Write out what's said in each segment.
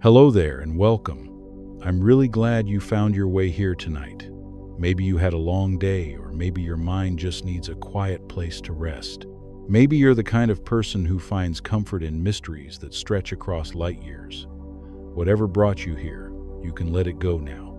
Hello there and welcome. I'm really glad you found your way here tonight. Maybe you had a long day, or maybe your mind just needs a quiet place to rest. Maybe you're the kind of person who finds comfort in mysteries that stretch across light years. Whatever brought you here, you can let it go now.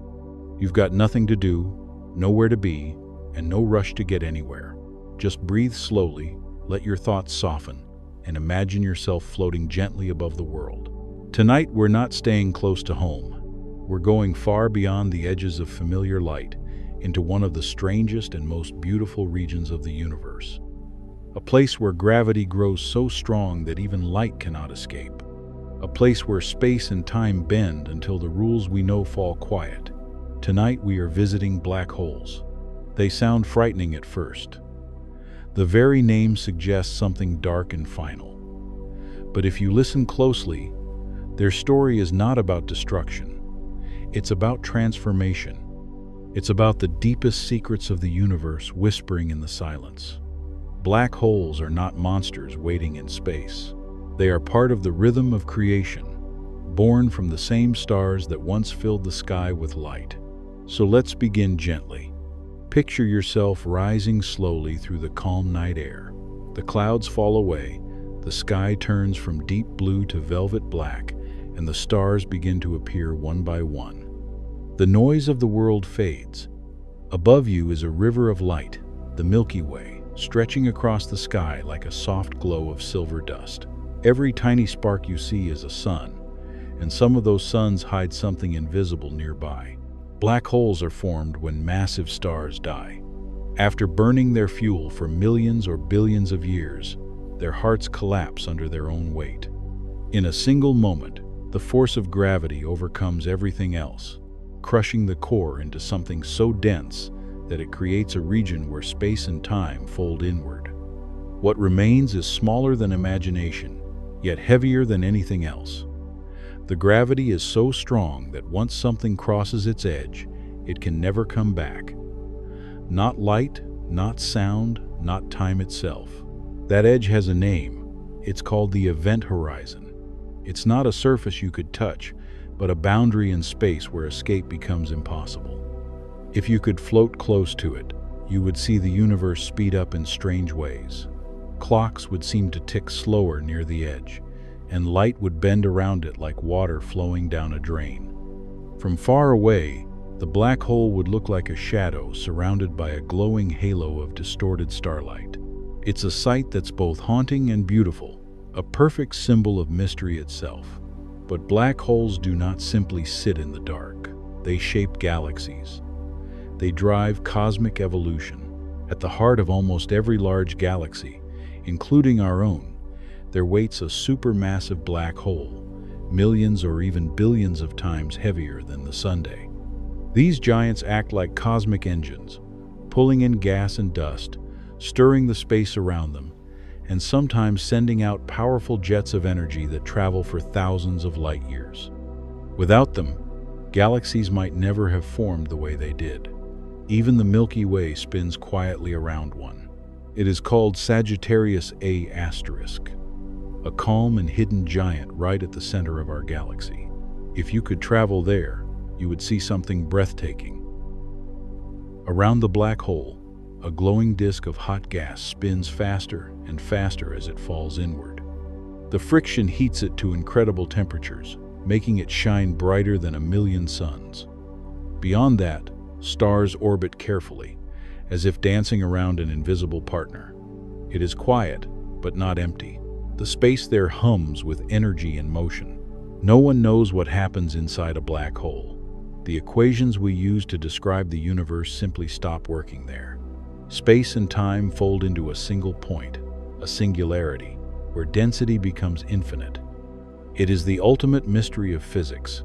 You've got nothing to do, nowhere to be, and no rush to get anywhere. Just breathe slowly, let your thoughts soften, and imagine yourself floating gently above the world. Tonight, we're not staying close to home. We're going far beyond the edges of familiar light into one of the strangest and most beautiful regions of the universe. A place where gravity grows so strong that even light cannot escape. A place where space and time bend until the rules we know fall quiet. Tonight, we are visiting black holes. They sound frightening at first. The very name suggests something dark and final. But if you listen closely, their story is not about destruction. It's about transformation. It's about the deepest secrets of the universe whispering in the silence. Black holes are not monsters waiting in space. They are part of the rhythm of creation, born from the same stars that once filled the sky with light. So let's begin gently. Picture yourself rising slowly through the calm night air. The clouds fall away, the sky turns from deep blue to velvet black, and the stars begin to appear one by one. The noise of the world fades. Above you is a river of light, the Milky Way, stretching across the sky like a soft glow of silver dust. Every tiny spark you see is a sun, and some of those suns hide something invisible nearby. Black holes are formed when massive stars die. After burning their fuel for millions or billions of years, their hearts collapse under their own weight. In a single moment, the force of gravity overcomes everything else, crushing the core into something so dense that it creates a region where space and time fold inward. What remains is smaller than imagination, yet heavier than anything else. The gravity is so strong that once something crosses its edge, it can never come back. Not light, not sound, not time itself. That edge has a name. It's called the event horizon. It's not a surface you could touch, but a boundary in space where escape becomes impossible. If you could float close to it, you would see the universe speed up in strange ways. Clocks would seem to tick slower near the edge, and light would bend around it like water flowing down a drain. From far away, the black hole would look like a shadow surrounded by a glowing halo of distorted starlight. It's a sight that's both haunting and beautiful, a perfect symbol of mystery itself. But black holes do not simply sit in the dark. They shape galaxies. They drive cosmic evolution. At the heart of almost every large galaxy, including our own, there waits a supermassive black hole, millions or even billions of times heavier than the Sunday. These giants act like cosmic engines, pulling in gas and dust, stirring the space around them, and sometimes sending out powerful jets of energy that travel for thousands of light years. Without them, galaxies might never have formed the way they did. Even the Milky Way spins quietly around one. It is called Sagittarius A*, a calm and hidden giant right at the center of our galaxy. If you could travel there, you would see something breathtaking. Around the black hole, a glowing disk of hot gas spins faster and faster as it falls inward. The friction heats it to incredible temperatures, making it shine brighter than a million suns. Beyond that, stars orbit carefully, as if dancing around an invisible partner. It is quiet, but not empty. The space there hums with energy and motion. No one knows what happens inside a black hole. The equations we use to describe the universe simply stop working there. Space and time fold into a single point, a singularity, where density becomes infinite. It is the ultimate mystery of physics.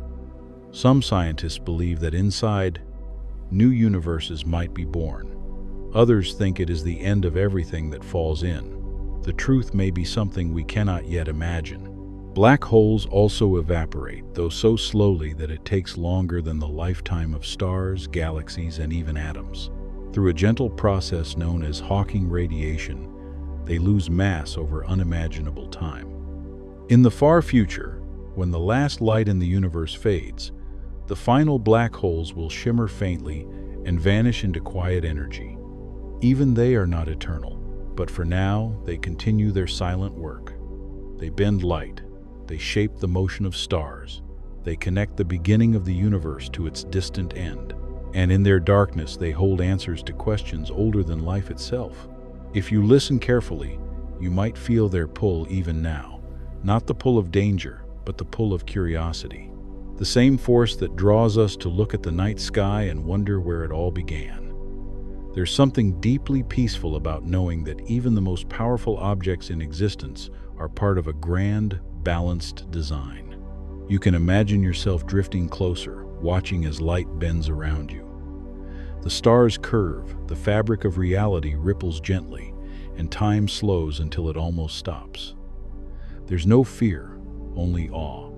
Some scientists believe that inside, new universes might be born. Others think it is the end of everything that falls in. The truth may be something we cannot yet imagine. Black holes also evaporate, though so slowly that it takes longer than the lifetime of stars, galaxies, and even atoms. Through a gentle process known as Hawking radiation, they lose mass over unimaginable time. In the far future, When the last light in the universe fades, the final black holes will shimmer faintly and vanish into quiet energy. Even they are not eternal, but for now they continue their silent work. They bend light, they shape the motion of stars, they connect the beginning of the universe to its distant end, and in their darkness they hold answers to questions older than life itself. If you listen carefully, you might feel their pull even now, not the pull of danger, but the pull of curiosity. The same force that draws us to look at the night sky and wonder where it all began. There's something deeply peaceful about knowing that even the most powerful objects in existence are part of a grand, balanced design. You can imagine yourself drifting closer, watching as light bends around you. The stars curve, the fabric of reality ripples gently, and time slows until it almost stops. There's no fear, only awe.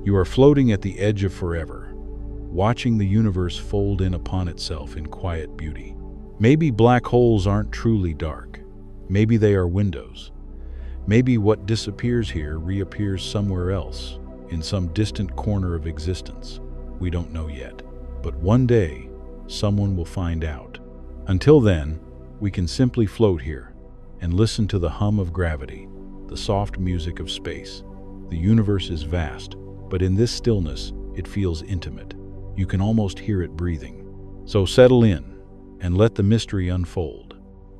You are floating at the edge of forever, watching the universe fold in upon itself in quiet beauty. Maybe black holes aren't truly dark. Maybe they are windows. Maybe what disappears here reappears somewhere else, in some distant corner of existence. We don't know yet. But one day, someone will find out. Until then, we can simply float here and listen to the hum of gravity, the soft music of space. The universe is vast, but in this stillness, it feels intimate. You can almost hear it breathing. So settle in and let the mystery unfold.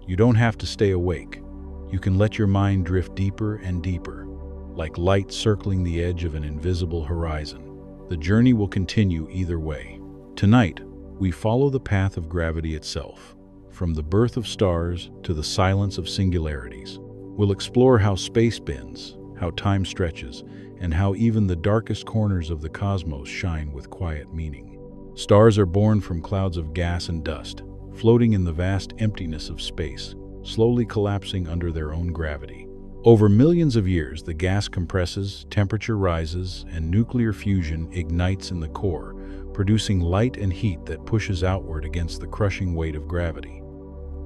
You don't have to stay awake. You can let your mind drift deeper and deeper, like light circling the edge of an invisible horizon. The journey will continue either way. Tonight, we follow the path of gravity itself, from the birth of stars to the silence of singularities. We'll explore how space bends, how time stretches, and how even the darkest corners of the cosmos shine with quiet meaning. Stars are born from clouds of gas and dust, floating in the vast emptiness of space, slowly collapsing under their own gravity. Over millions of years, the gas compresses, temperature rises, and nuclear fusion ignites in the core, producing light and heat that pushes outward against the crushing weight of gravity.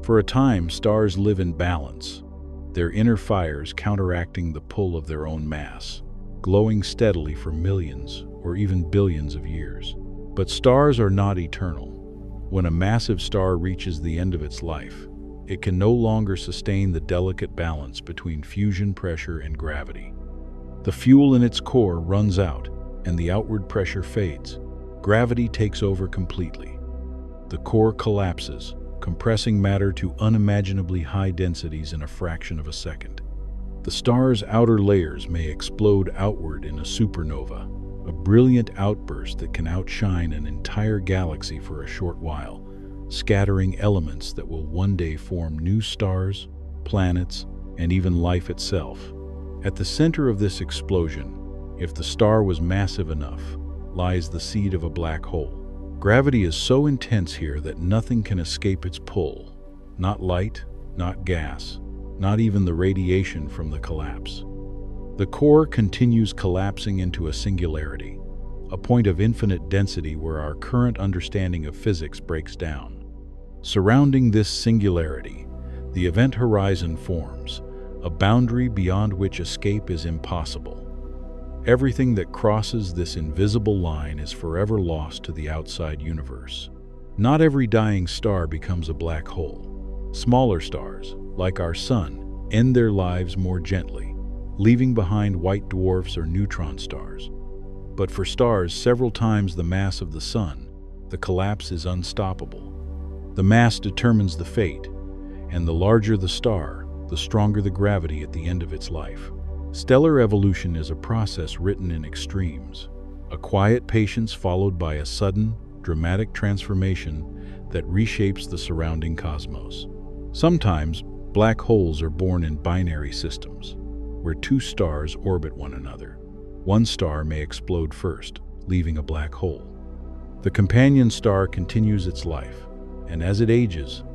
For a time, stars live in balance, their inner fires counteracting the pull of their own mass, glowing steadily for millions or even billions of years. But stars are not eternal. When a massive star reaches the end of its life, it can no longer sustain the delicate balance between fusion pressure and gravity. The fuel in its core runs out, and the outward pressure fades. Gravity takes over completely. The core collapses, compressing matter to unimaginably high densities in a fraction of a second. The star's outer layers may explode outward in a supernova, a brilliant outburst that can outshine an entire galaxy for a short while, scattering elements that will one day form new stars, planets, and even life itself. At the center of this explosion, if the star was massive enough, lies the seed of a black hole. Gravity is so intense here that nothing can escape its pull. Not light, not gas, not even the radiation from the collapse. The core continues collapsing into a singularity, a point of infinite density where our current understanding of physics breaks down. Surrounding this singularity, the event horizon forms, a boundary beyond which escape is impossible. Everything that crosses this invisible line is forever lost to the outside universe. Not every dying star becomes a black hole. Smaller stars, like our Sun, end their lives more gently, leaving behind white dwarfs or neutron stars. But for stars several times the mass of the Sun, the collapse is unstoppable. The mass determines the fate, and the larger the star, the stronger the gravity at the end of its life. Stellar evolution is a process written in extremes, a quiet patience followed by a sudden, dramatic transformation that reshapes the surrounding cosmos. Sometimes, black holes are born in binary systems, where two stars orbit one another. One star may explode first, leaving a black hole. The companion star continues its life, and as it ages,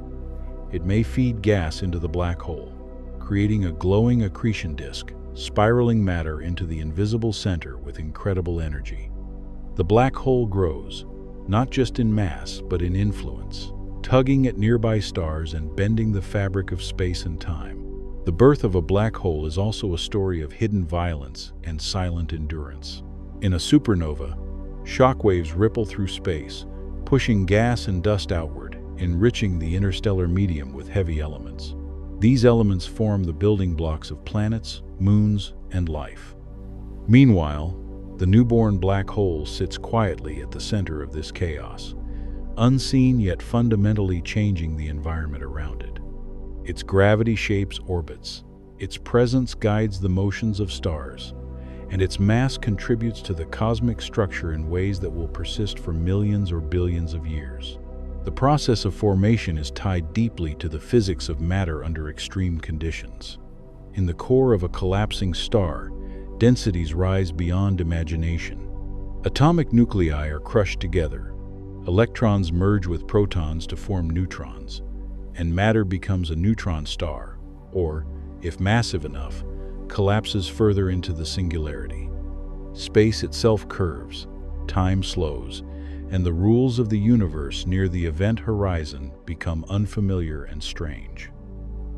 it may feed gas into the black hole, creating a glowing accretion disk, spiraling matter into the invisible center with incredible energy. The black hole grows, not just in mass, but in influence, tugging at nearby stars and bending the fabric of space and time. The birth of a black hole is also a story of hidden violence and silent endurance. In a supernova, shock waves ripple through space, pushing gas and dust outward, enriching the interstellar medium with heavy elements. These elements form the building blocks of planets, moons, and life. Meanwhile, the newborn black hole sits quietly at the center of this chaos, unseen yet fundamentally changing the environment around it. Its gravity shapes orbits, its presence guides the motions of stars, and its mass contributes to the cosmic structure in ways that will persist for millions or billions of years. The process of formation is tied deeply to the physics of matter under extreme conditions. In the core of a collapsing star, densities rise beyond imagination. Atomic nuclei are crushed together, electrons merge with protons to form neutrons, and matter becomes a neutron star, or, if massive enough, collapses further into the singularity. Space itself curves, time slows, and the rules of the universe near the event horizon become unfamiliar and strange.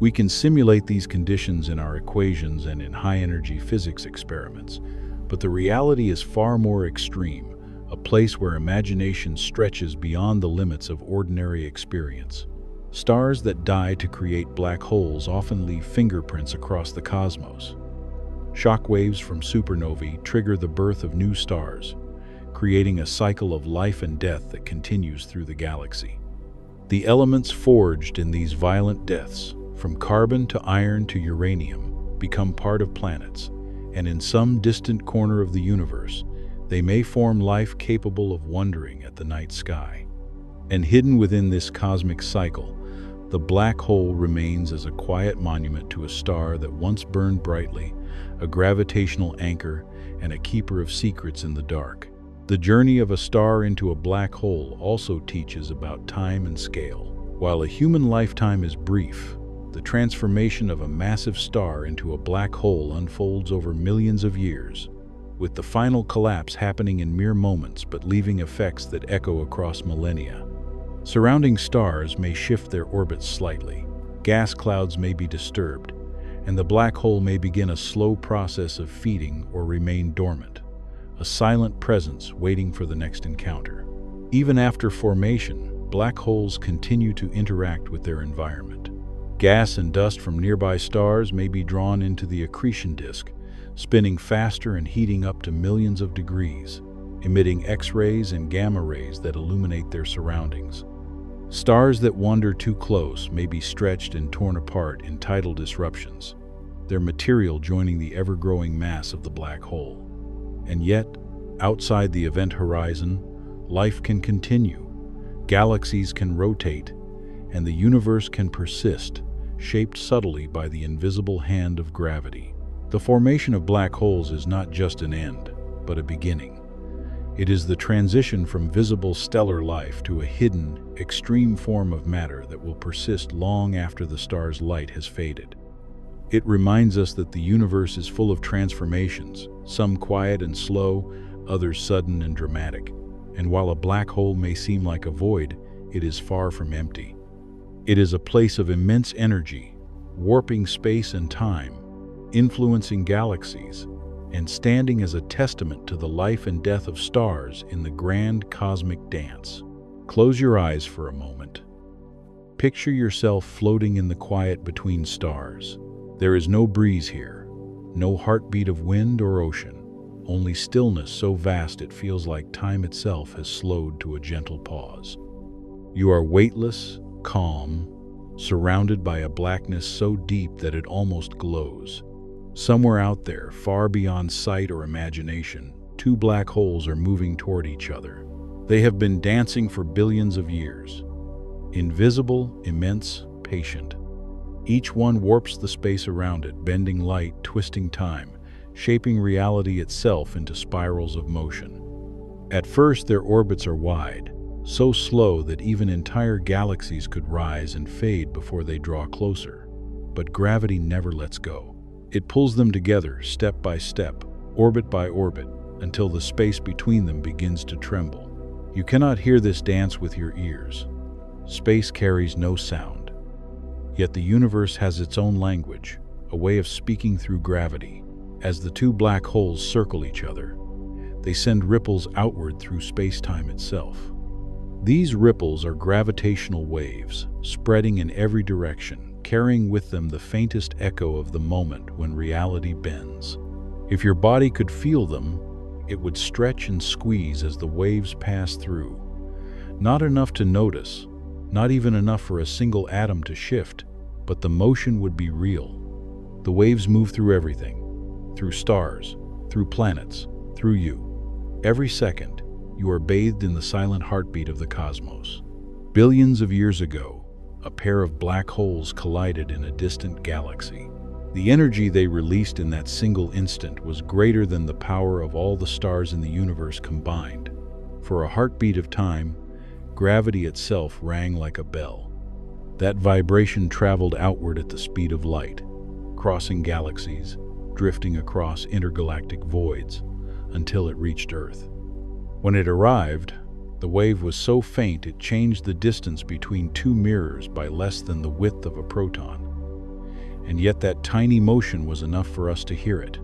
We can simulate these conditions in our equations and in high-energy physics experiments, but the reality is far more extreme, a place where imagination stretches beyond the limits of ordinary experience. Stars that die to create black holes often leave fingerprints across the cosmos. Shock waves from supernovae trigger the birth of new stars, creating a cycle of life and death that continues through the galaxy. The elements forged in these violent deaths, from carbon to iron to uranium, become part of planets, and in some distant corner of the universe, they may form life capable of wondering at the night sky. And hidden within this cosmic cycle, the black hole remains as a quiet monument to a star that once burned brightly, a gravitational anchor, and a keeper of secrets in the dark. The journey of a star into a black hole also teaches about time and scale. While a human lifetime is brief, the transformation of a massive star into a black hole unfolds over millions of years, with the final collapse happening in mere moments but leaving effects that echo across millennia. Surrounding stars may shift their orbits slightly, gas clouds may be disturbed, and the black hole may begin a slow process of feeding or remain dormant, a silent presence waiting for the next encounter. Even after formation, black holes continue to interact with their environment. Gas and dust from nearby stars may be drawn into the accretion disk, spinning faster and heating up to millions of degrees, emitting X-rays and gamma rays that illuminate their surroundings. Stars that wander too close may be stretched and torn apart in tidal disruptions, their material joining the ever-growing mass of the black hole. And yet, outside the event horizon, life can continue, galaxies can rotate, and the universe can persist, shaped subtly by the invisible hand of gravity. The formation of black holes is not just an end, but a beginning. It is the transition from visible stellar life to a hidden, extreme form of matter that will persist long after the star's light has faded. It reminds us that the universe is full of transformations, some quiet and slow, others sudden and dramatic. And while a black hole may seem like a void, it is far from empty. It is a place of immense energy, warping space and time, influencing galaxies, and standing as a testament to the life and death of stars in the grand cosmic dance. Close your eyes for a moment. Picture yourself floating in the quiet between stars. There is no breeze here, no heartbeat of wind or ocean, only stillness so vast it feels like time itself has slowed to a gentle pause. You are weightless, calm, surrounded by a blackness so deep that it almost glows. Somewhere out there, far beyond sight or imagination, two black holes are moving toward each other. They have been dancing for billions of years. Invisible, immense, patient. Each one warps the space around it, bending light, twisting time, shaping reality itself into spirals of motion. At first, their orbits are wide, so slow that even entire galaxies could rise and fade before they draw closer. But gravity never lets go. It pulls them together, step by step, orbit by orbit, until the space between them begins to tremble. You cannot hear this dance with your ears. Space carries no sound. Yet the universe has its own language, a way of speaking through gravity. As the two black holes circle each other, They send ripples outward through space-time itself. These ripples are gravitational waves, spreading in every direction, carrying with them the faintest echo of the moment when reality bends. If your body could feel them, it would stretch and squeeze as the waves pass through. Not enough to notice, not even enough for a single atom to shift, but the motion would be real. The waves move through everything, through stars, through planets, through you. Every second, you are bathed in the silent heartbeat of the cosmos. Billions of years ago, a pair of black holes collided in a distant galaxy. The energy they released in that single instant was greater than the power of all the stars in the universe combined. For a heartbeat of time, gravity itself rang like a bell. That vibration traveled outward at the speed of light, crossing galaxies, drifting across intergalactic voids, until it reached Earth. When it arrived, the wave was so faint it changed the distance between two mirrors by less than the width of a proton. And yet that tiny motion was enough for us to hear it.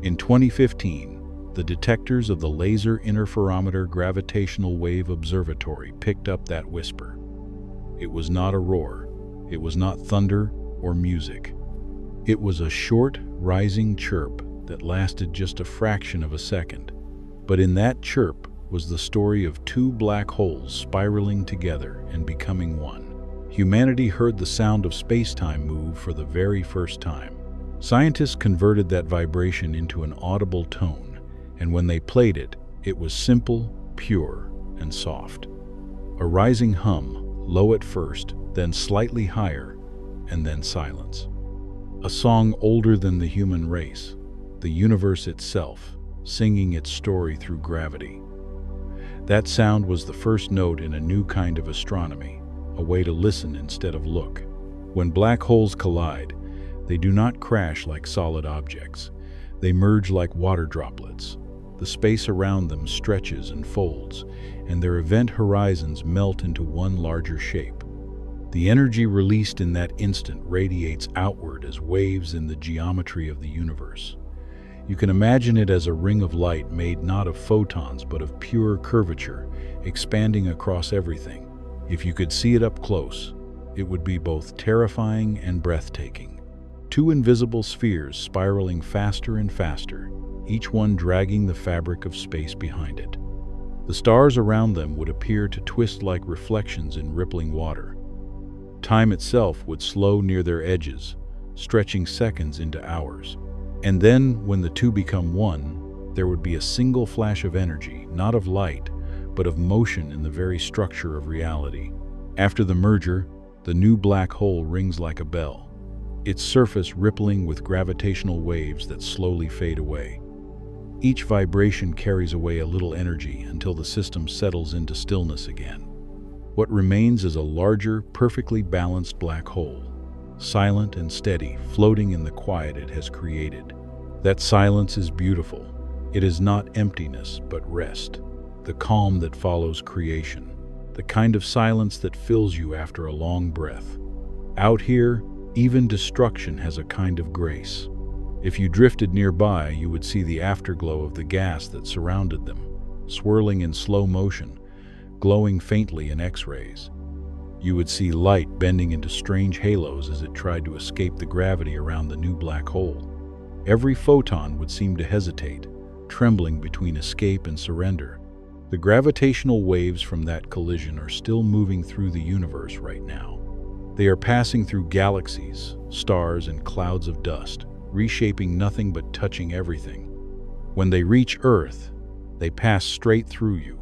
In 2015, the detectors of the Laser Interferometer Gravitational Wave Observatory picked up that whisper. It was not a roar, it was not thunder or music. It was a short, rising chirp that lasted just a fraction of a second. But in that chirp was the story of two black holes spiraling together and becoming one. Humanity heard the sound of space-time move for the very first time. Scientists converted that vibration into an audible tone, and when they played it, it was simple, pure, and soft. A rising hum, low at first, then slightly higher, and then silence. A song older than the human race, the universe itself, singing its story through gravity. That sound was the first note in a new kind of astronomy, a way to listen instead of look. When black holes collide, they do not crash like solid objects. They merge like water droplets. The space around them stretches and folds, and their event horizons melt into one larger shape. The energy released in that instant radiates outward as waves in the geometry of the universe. You can imagine it as a ring of light made not of photons but of pure curvature, expanding across everything. If you could see it up close, it would be both terrifying and breathtaking. Two invisible spheres spiraling faster and faster, each one dragging the fabric of space behind it. The stars around them would appear to twist like reflections in rippling water. Time itself would slow near their edges, stretching seconds into hours. And then, when the two become one, there would be a single flash of energy, not of light, but of motion in the very structure of reality. After the merger, the new black hole rings like a bell, its surface rippling with gravitational waves that slowly fade away. Each vibration carries away a little energy until the system settles into stillness again. What remains is a larger, perfectly balanced black hole, silent and steady, floating in the quiet it has created. That silence is beautiful. It is not emptiness, but rest, the calm that follows creation, the kind of silence that fills you after a long breath. Out here, even destruction has a kind of grace. If you drifted nearby, you would see the afterglow of the gas that surrounded them, swirling in slow motion, glowing faintly in X-rays. You would see light bending into strange halos as it tried to escape the gravity around the new black hole. Every photon would seem to hesitate, trembling between escape and surrender. The gravitational waves from that collision are still moving through the universe right now. They are passing through galaxies, stars, and clouds of dust, reshaping nothing but touching everything. When they reach Earth, they pass straight through you.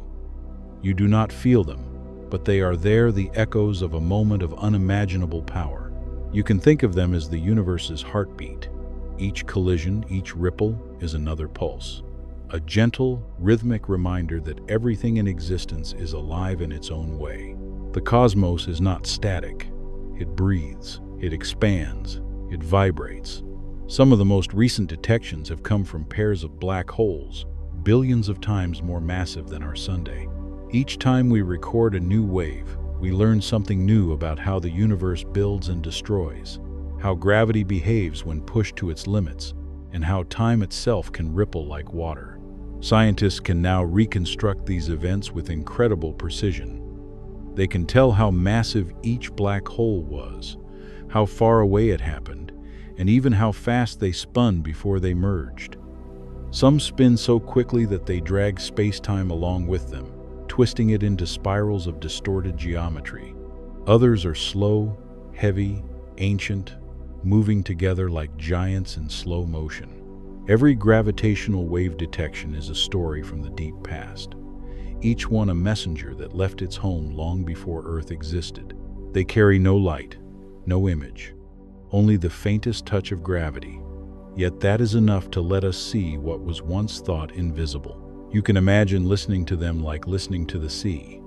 You do not feel them, but they are there, the echoes of a moment of unimaginable power. You can think of them as the universe's heartbeat. Each collision, each ripple, is another pulse. A gentle, rhythmic reminder that everything in existence is alive in its own way. The cosmos is not static. It breathes, it expands, it vibrates. Some of the most recent detections have come from pairs of black holes, billions of times more massive than our Sunday. Each time we record a new wave, we learn something new about how the universe builds and destroys, how gravity behaves when pushed to its limits, and how time itself can ripple like water. Scientists can now reconstruct these events with incredible precision. They can tell how massive each black hole was, how far away it happened, and even how fast they spun before they merged. Some spin so quickly that they drag space-time along with them, twisting it into spirals of distorted geometry. Others are slow, heavy, ancient, moving together like giants in slow motion. Every gravitational wave detection is a story from the deep past, each one a messenger that left its home long before Earth existed. They carry no light, no image, only the faintest touch of gravity. Yet that is enough to let us see what was once thought invisible. You can imagine listening to them like listening to the sea.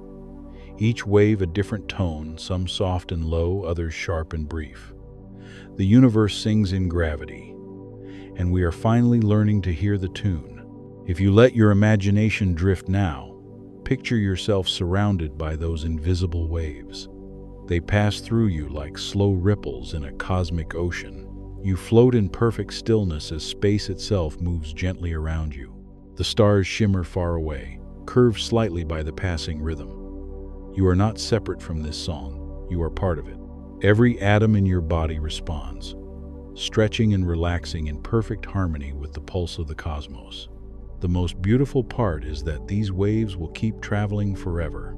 Each wave a different tone, some soft and low, others sharp and brief. The universe sings in gravity, and we are finally learning to hear the tune. If you let your imagination drift now, picture yourself surrounded by those invisible waves. They pass through you like slow ripples in a cosmic ocean. You float in perfect stillness as space itself moves gently around you. The stars shimmer far away, curved slightly by the passing rhythm. You are not separate from this song, you are part of it. Every atom in your body responds, stretching and relaxing in perfect harmony with the pulse of the cosmos. The most beautiful part is that these waves will keep traveling forever.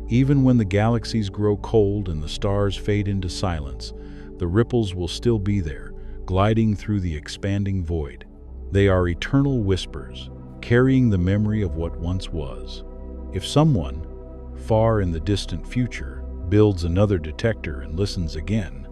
Even when the galaxies grow cold and the stars fade into silence, the ripples will still be there, gliding through the expanding void. They are eternal whispers, carrying the memory of what once was. If someone, far in the distant future, builds another detector and listens again,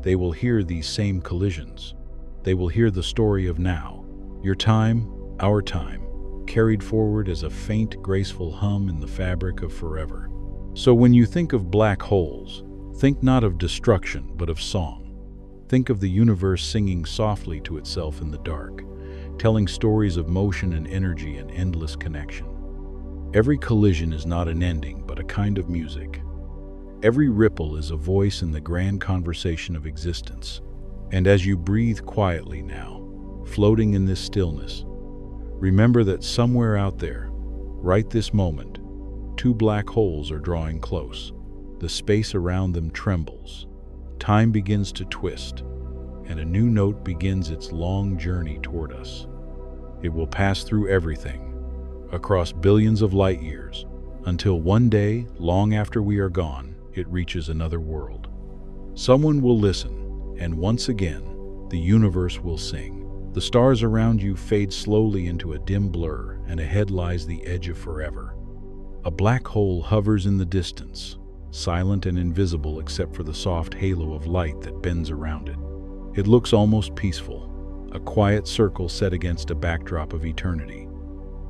they will hear these same collisions. They will hear the story of now, your time, our time, carried forward as a faint, graceful hum in the fabric of forever. So when you think of black holes, think not of destruction, but of song. Think of the universe singing softly to itself in the dark, telling stories of motion and energy and endless connection. Every collision is not an ending, but a kind of music. Every ripple is a voice in the grand conversation of existence. And as you breathe quietly now, floating in this stillness, remember that somewhere out there, right this moment, two black holes are drawing close. The space around them trembles. Time begins to twist, and a new note begins its long journey toward us. It will pass through everything, across billions of light years, until one day, long after we are gone, it reaches another world. Someone will listen, and once again, the universe will sing. The stars around you fade slowly into a dim blur, and ahead lies the edge of forever. A black hole hovers in the distance, silent and invisible except for the soft halo of light that bends around it. It looks almost peaceful, a quiet circle set against a backdrop of eternity.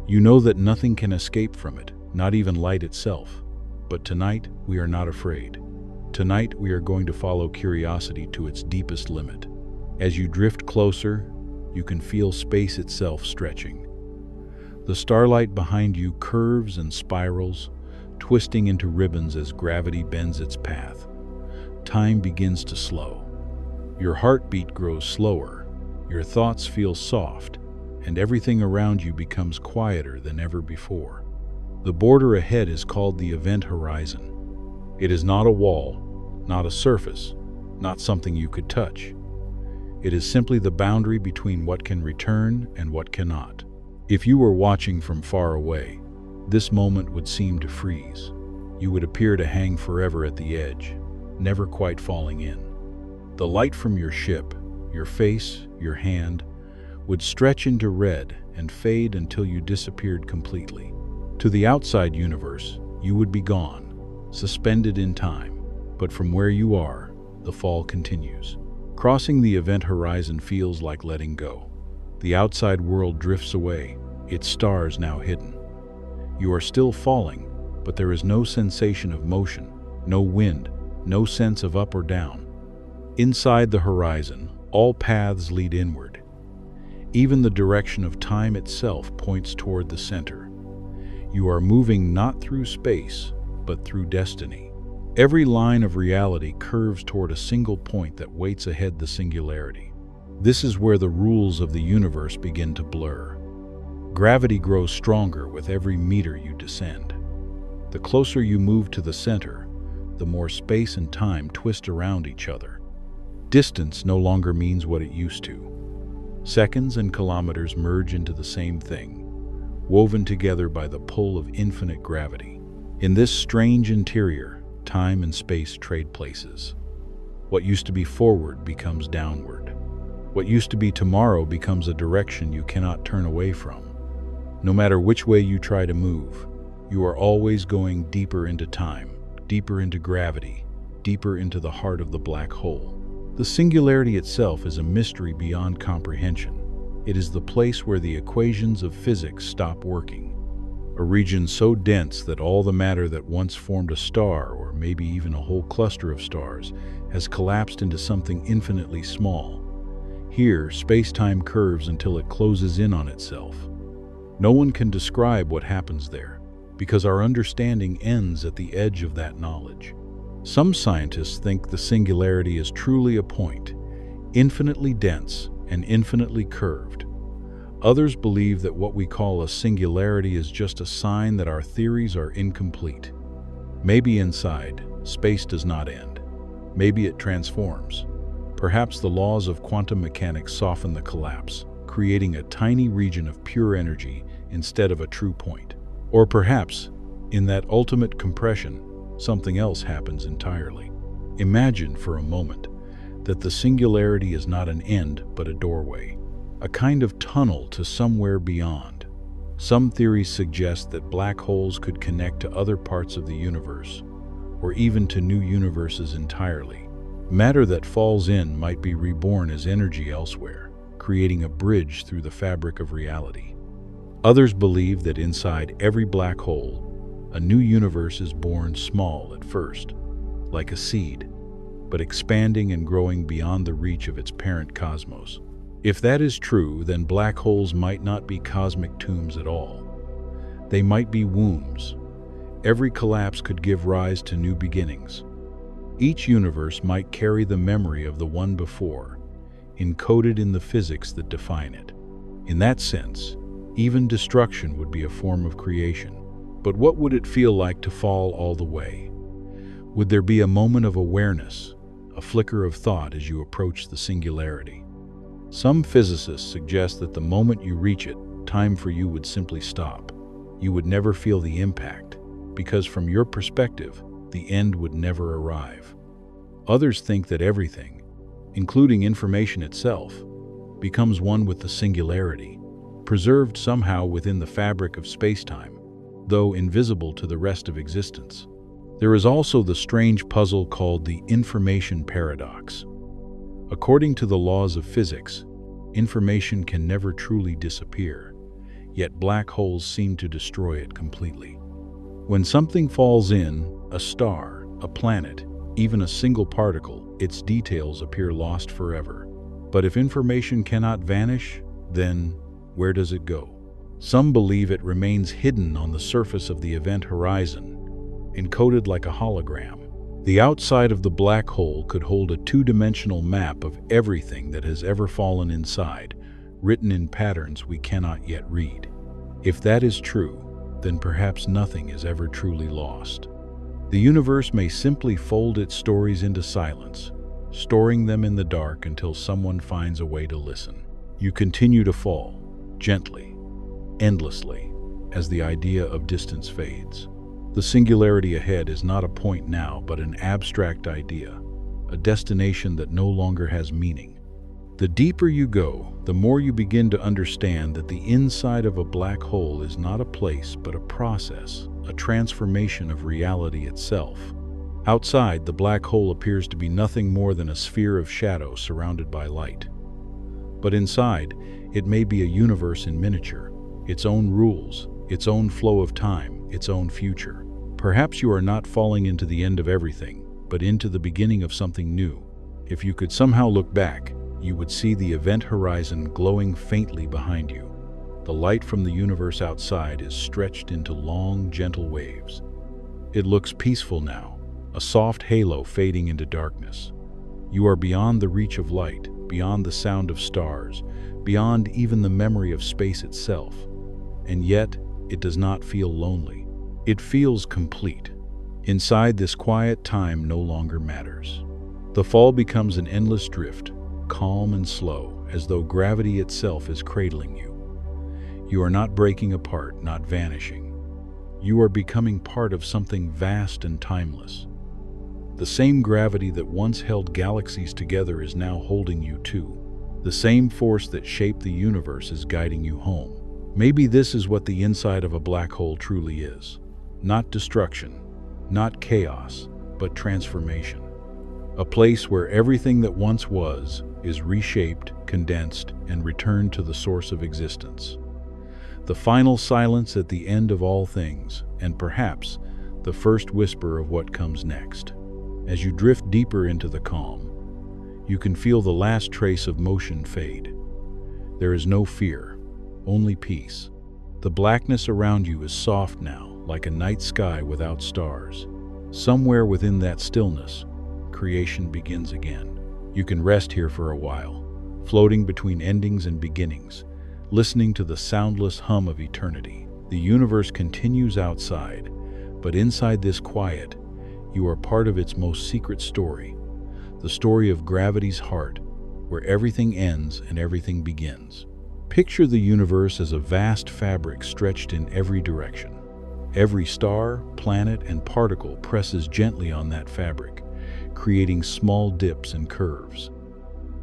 You know that nothing can escape from it, not even light itself. But tonight, we are not afraid. Tonight, we are going to follow curiosity to its deepest limit. As you drift closer, you can feel space itself stretching. The starlight behind you curves and spirals, twisting into ribbons as gravity bends its path. Time begins to slow. Your heartbeat grows slower, your thoughts feel soft, and everything around you becomes quieter than ever before. The border ahead is called the event horizon. It is not a wall, not a surface, not something you could touch. It is simply the boundary between what can return and what cannot. If you were watching from far away, this moment would seem to freeze. You would appear to hang forever at the edge, never quite falling in. The light from your ship, your face, your hand, would stretch into red and fade until you disappeared completely. To the outside universe, you would be gone, suspended in time. But from where you are, the fall continues. Crossing the event horizon feels like letting go. The outside world drifts away, its stars now hidden. You are still falling, but there is no sensation of motion, no wind, no sense of up or down. Inside the horizon, all paths lead inward. Even the direction of time itself points toward the center. You are moving not through space, but through destiny. Every line of reality curves toward a single point that waits ahead the singularity. This is where the rules of the universe begin to blur. Gravity grows stronger with every meter you descend. The closer you move to the center, the more space and time twist around each other. Distance no longer means what it used to. Seconds and kilometers merge into the same thing, woven together by the pull of infinite gravity. In this strange interior, time and space trade places. What used to be forward becomes downward. What used to be tomorrow becomes a direction you cannot turn away from. No matter which way you try to move, you are always going deeper into time, deeper into gravity, deeper into the heart of the black hole. The singularity itself is a mystery beyond comprehension. It is the place where the equations of physics stop working. A region so dense that all the matter that once formed a star, or maybe even a whole cluster of stars, has collapsed into something infinitely small. Here, space-time curves until it closes in on itself. No one can describe what happens there, because our understanding ends at the edge of that knowledge. Some scientists think the singularity is truly a point, infinitely dense and infinitely curved. Others believe that what we call a singularity is just a sign that our theories are incomplete. Maybe inside, space does not end. Maybe it transforms. Perhaps the laws of quantum mechanics soften the collapse, creating a tiny region of pure energy instead of a true point. Or perhaps, in that ultimate compression, something else happens entirely. Imagine for a moment that the singularity is not an end but a doorway, a kind of tunnel to somewhere beyond. Some theories suggest that black holes could connect to other parts of the universe, or even to new universes entirely. Matter that falls in might be reborn as energy elsewhere, creating a bridge through the fabric of reality. Others believe that inside every black hole, a new universe is born small at first, like a seed, but expanding and growing beyond the reach of its parent cosmos. If that is true, then black holes might not be cosmic tombs at all. They might be wombs. Every collapse could give rise to new beginnings. Each universe might carry the memory of the one before, encoded in the physics that define it. In that sense, even destruction would be a form of creation. But what would it feel like to fall all the way? Would there be a moment of awareness, a flicker of thought as you approach the singularity? Some physicists suggest that the moment you reach it, time for you would simply stop. You would never feel the impact, because from your perspective, the end would never arrive. Others think that everything, including information itself, becomes one with the singularity, preserved somehow within the fabric of space-time, though invisible to the rest of existence. There is also the strange puzzle called the information paradox. According to the laws of physics, information can never truly disappear, yet black holes seem to destroy it completely. When something falls in, a star, a planet, even a single particle, its details appear lost forever. But if information cannot vanish, then where does it go? Some believe it remains hidden on the surface of the event horizon, encoded like a hologram. The outside of the black hole could hold a two-dimensional map of everything that has ever fallen inside, written in patterns we cannot yet read. If that is true, then perhaps nothing is ever truly lost. The universe may simply fold its stories into silence, storing them in the dark until someone finds a way to listen. You continue to fall, gently, endlessly, as the idea of distance fades. The singularity ahead is not a point now, but an abstract idea, a destination that no longer has meaning. The deeper you go, the more you begin to understand that the inside of a black hole is not a place, but a process, a transformation of reality itself. Outside, the black hole appears to be nothing more than a sphere of shadow surrounded by light. But inside, it may be a universe in miniature, its own rules, its own flow of time, its own future. Perhaps you are not falling into the end of everything, but into the beginning of something new. If you could somehow look back, you would see the event horizon glowing faintly behind you. The light from the universe outside is stretched into long, gentle waves. It looks peaceful now, a soft halo fading into darkness. You are beyond the reach of light, beyond the sound of stars, beyond even the memory of space itself. and yet it does not feel lonely. It feels complete. Inside this quiet, time no longer matters. The fall becomes an endless drift, calm and slow, as though gravity itself is cradling you. You are not breaking apart, not vanishing. You are becoming part of something vast and timeless. The same gravity that once held galaxies together is now holding you too. The same force that shaped the universe is guiding you home. Maybe this is what the inside of a black hole truly is. Not destruction, not chaos, but transformation. A place where everything that once was is reshaped, condensed, and returned to the source of existence. The final silence at the end of all things, and perhaps the first whisper of what comes next. As you drift deeper into the calm, you can feel the last trace of motion fade. There is no fear, only peace. The blackness around you is soft now, like a night sky without stars. Somewhere within that stillness, creation begins again. You can rest here for a while, floating between endings and beginnings, listening to the soundless hum of eternity. The universe continues outside, but inside this quiet, you are part of its most secret story, the story of gravity's heart, where everything ends and everything begins. Picture the universe as a vast fabric stretched in every direction. Every star, planet, and particle presses gently on that fabric, creating small dips and curves.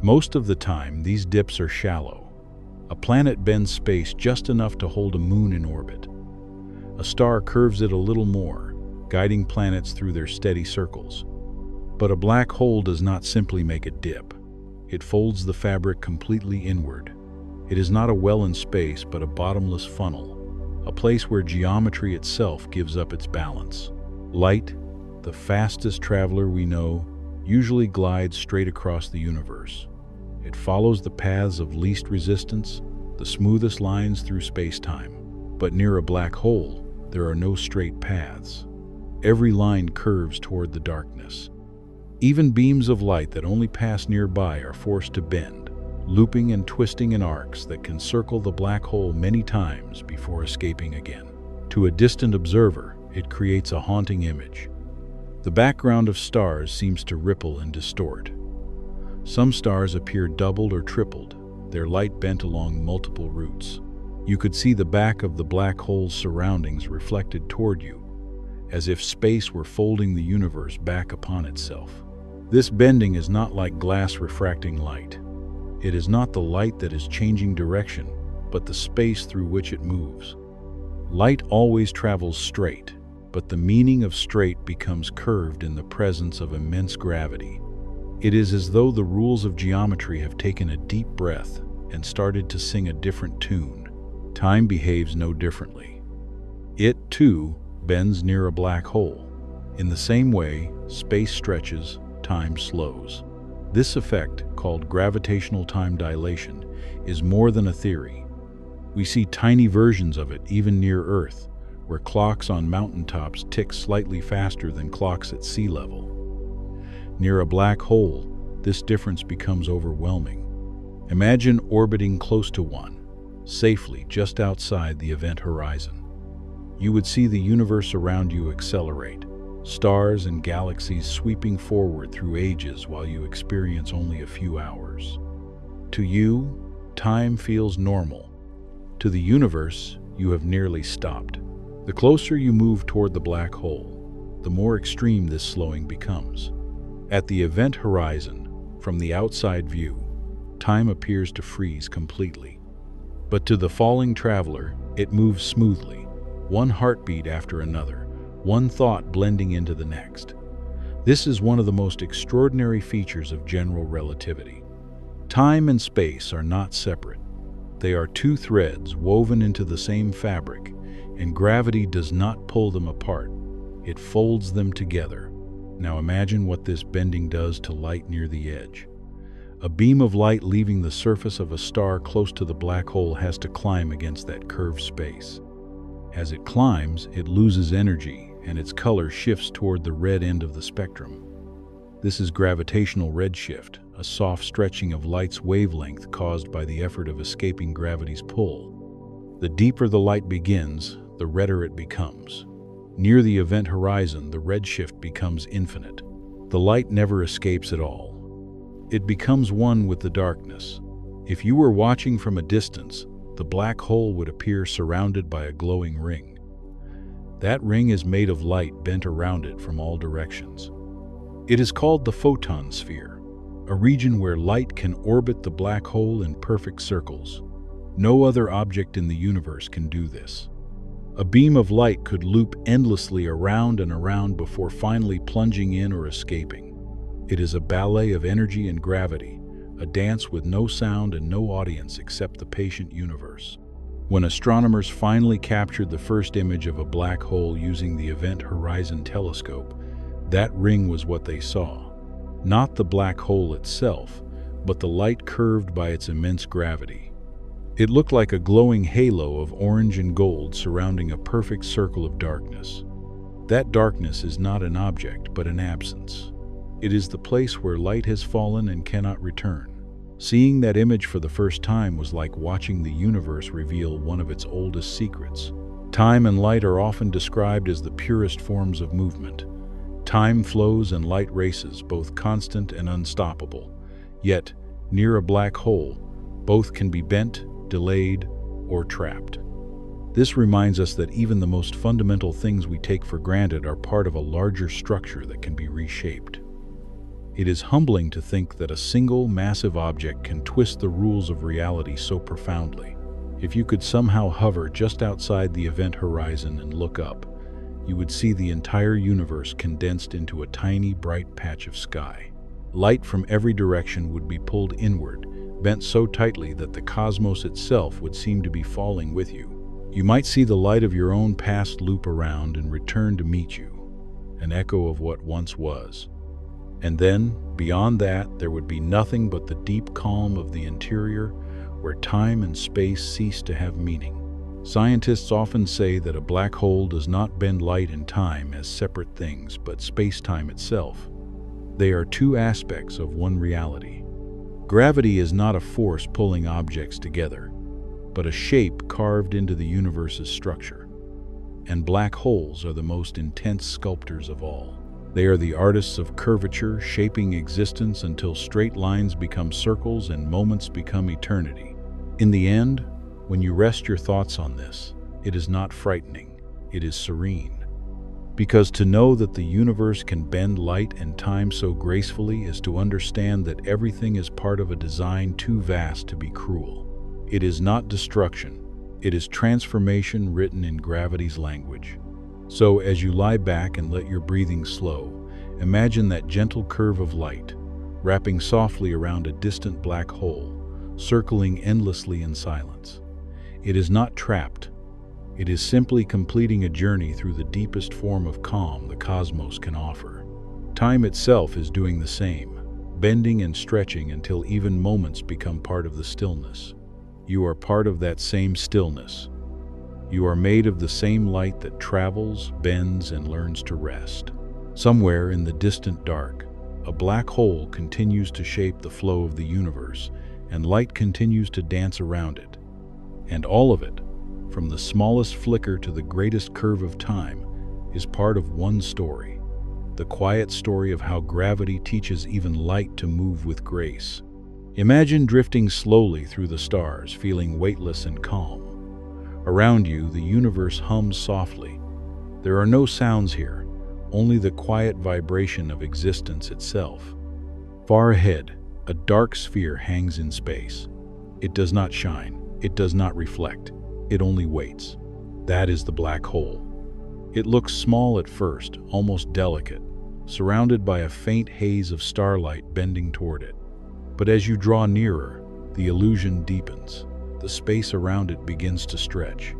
Most of the time, these dips are shallow. A planet bends space just enough to hold a moon in orbit. A star curves it a little more, guiding planets through their steady circles. But a black hole does not simply make a dip. It folds the fabric completely inward. It is not a well in space, but a bottomless funnel, a place where geometry itself gives up its balance. Light, the fastest traveler we know, usually glides straight across the universe. It follows the paths of least resistance, the smoothest lines through space-time. But near a black hole, there are no straight paths. Every line curves toward the darkness. Even beams of light that only pass nearby are forced to bend, looping and twisting in arcs that can circle the black hole many times before escaping again. To a distant observer, it creates a haunting image. The background of stars seems to ripple and distort. Some stars appear doubled or tripled, their light bent along multiple routes. You could see the back of the black hole's surroundings reflected toward you, as if space were folding the universe back upon itself. This bending is not like glass refracting light. It is not the light that is changing direction, but the space through which it moves. Light always travels straight, but the meaning of straight becomes curved in the presence of immense gravity. It is as though the rules of geometry have taken a deep breath and started to sing a different tune. Time behaves no differently. It, too, bends near a black hole. In the same way, space stretches, time slows. This effect, called gravitational time dilation, is more than a theory. We see tiny versions of it even near Earth, where clocks on mountaintops tick slightly faster than clocks at sea level. Near a black hole, this difference becomes overwhelming. Imagine orbiting close to one, safely just outside the event horizon. You would see the universe around you accelerate, stars and galaxies sweeping forward through ages while you experience only a few hours. To you, time feels normal. To the universe, you have nearly stopped. The closer you move toward the black hole, the more extreme this slowing becomes. At the event horizon, from the outside view, time appears to freeze completely. But to the falling traveler, it moves smoothly, one heartbeat after another, one thought blending into the next. This is one of the most extraordinary features of general relativity. Time and space are not separate. They are two threads woven into the same fabric, and gravity does not pull them apart. It folds them together. Now imagine what this bending does to light near the edge. A beam of light leaving the surface of a star close to the black hole has to climb against that curved space. As it climbs, it loses energy, and its color shifts toward the red end of the spectrum. This is gravitational redshift, a soft stretching of light's wavelength caused by the effort of escaping gravity's pull. The deeper the light begins, the redder it becomes. Near the event horizon, the redshift becomes infinite. The light never escapes at all. It becomes one with the darkness. If you were watching from a distance, the black hole would appear surrounded by a glowing ring. That ring is made of light bent around it from all directions. It is called the photon sphere, a region where light can orbit the black hole in perfect circles. No other object in the universe can do this. A beam of light could loop endlessly around and around before finally plunging in or escaping. It is a ballet of energy and gravity, a dance with no sound and no audience except the patient universe. When astronomers finally captured the first image of a black hole using the Event Horizon Telescope, that ring was what they saw. Not the black hole itself, but the light curved by its immense gravity. It looked like a glowing halo of orange and gold surrounding a perfect circle of darkness. That darkness is not an object, but an absence. It is the place where light has fallen and cannot return. Seeing that image for the first time was like watching the universe reveal one of its oldest secrets. Time and light are often described as the purest forms of movement. Time flows and light races, both constant and unstoppable. Yet, near a black hole, both can be bent, delayed, or trapped. This reminds us that even the most fundamental things we take for granted are part of a larger structure that can be reshaped. It is humbling to think that a single massive object can twist the rules of reality so profoundly. If you could somehow hover just outside the event horizon and look up, you would see the entire universe condensed into a tiny, bright patch of sky. Light from every direction would be pulled inward, bent so tightly that the cosmos itself would seem to be falling with you. You might see the light of your own past loop around and return to meet you, an echo of what once was. And then, beyond that, there would be nothing but the deep calm of the interior, where time and space cease to have meaning. Scientists often say that a black hole does not bend light and time as separate things, but space-time itself. They are two aspects of one reality. Gravity is not a force pulling objects together, but a shape carved into the universe's structure. And black holes are the most intense sculptors of all. They are the artists of curvature, shaping existence until straight lines become circles and moments become eternity. In the end, when you rest your thoughts on this, it is not frightening, it is serene. Because to know that the universe can bend light and time so gracefully is to understand that everything is part of a design too vast to be cruel. It is not destruction, it is transformation written in gravity's language. So as you lie back and let your breathing slow, imagine that gentle curve of light, wrapping softly around a distant black hole, circling endlessly in silence. It is not trapped. It is simply completing a journey through the deepest form of calm the cosmos can offer. Time itself is doing the same, bending and stretching until even moments become part of the stillness. You are part of that same stillness. You are made of the same light that travels, bends, and learns to rest. Somewhere in the distant dark, a black hole continues to shape the flow of the universe, and light continues to dance around it. And all of it, from the smallest flicker to the greatest curve of time, is part of one story, the quiet story of how gravity teaches even light to move with grace. Imagine drifting slowly through the stars, feeling weightless and calm. Around you, the universe hums softly. There are no sounds here, only the quiet vibration of existence itself. Far ahead, a dark sphere hangs in space. It does not shine, it does not reflect, it only waits. That is the black hole. It looks small at first, almost delicate, surrounded by a faint haze of starlight bending toward it. But as you draw nearer, the illusion deepens. The space around it begins to stretch.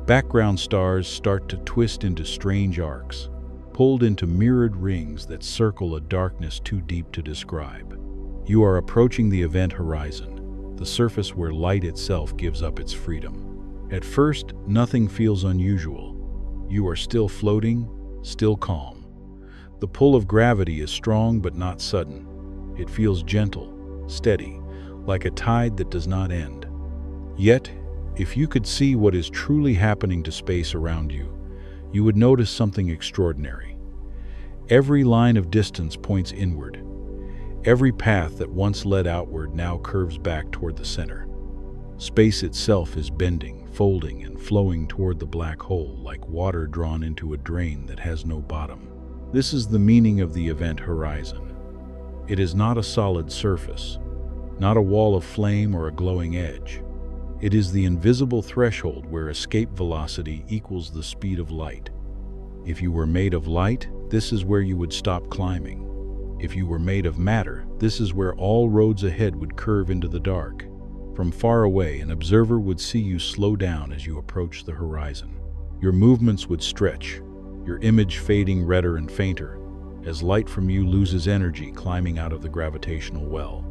Background stars start to twist into strange arcs, pulled into mirrored rings that circle a darkness too deep to describe. You are approaching the event horizon, the surface where light itself gives up its freedom. At first, nothing feels unusual. You are still floating, still calm. The pull of gravity is strong but not sudden. It feels gentle, steady, like a tide that does not end. Yet, If you could see what is truly happening to space around you, you would notice something extraordinary. Every line of distance points inward. Every path that once led outward now curves back toward the center. Space itself is bending, folding, and flowing toward the black hole like water drawn into a drain that has no bottom. This is the meaning of the event horizon. It is not a solid surface, not a wall of flame or a glowing edge. It is the invisible threshold where escape velocity equals the speed of light. If you were made of light, this is where you would stop climbing. If you were made of matter, this is where all roads ahead would curve into the dark. From far away, an observer would see you slow down as you approach the horizon. Your movements would stretch, your image fading redder and fainter, as light from you loses energy climbing out of the gravitational well.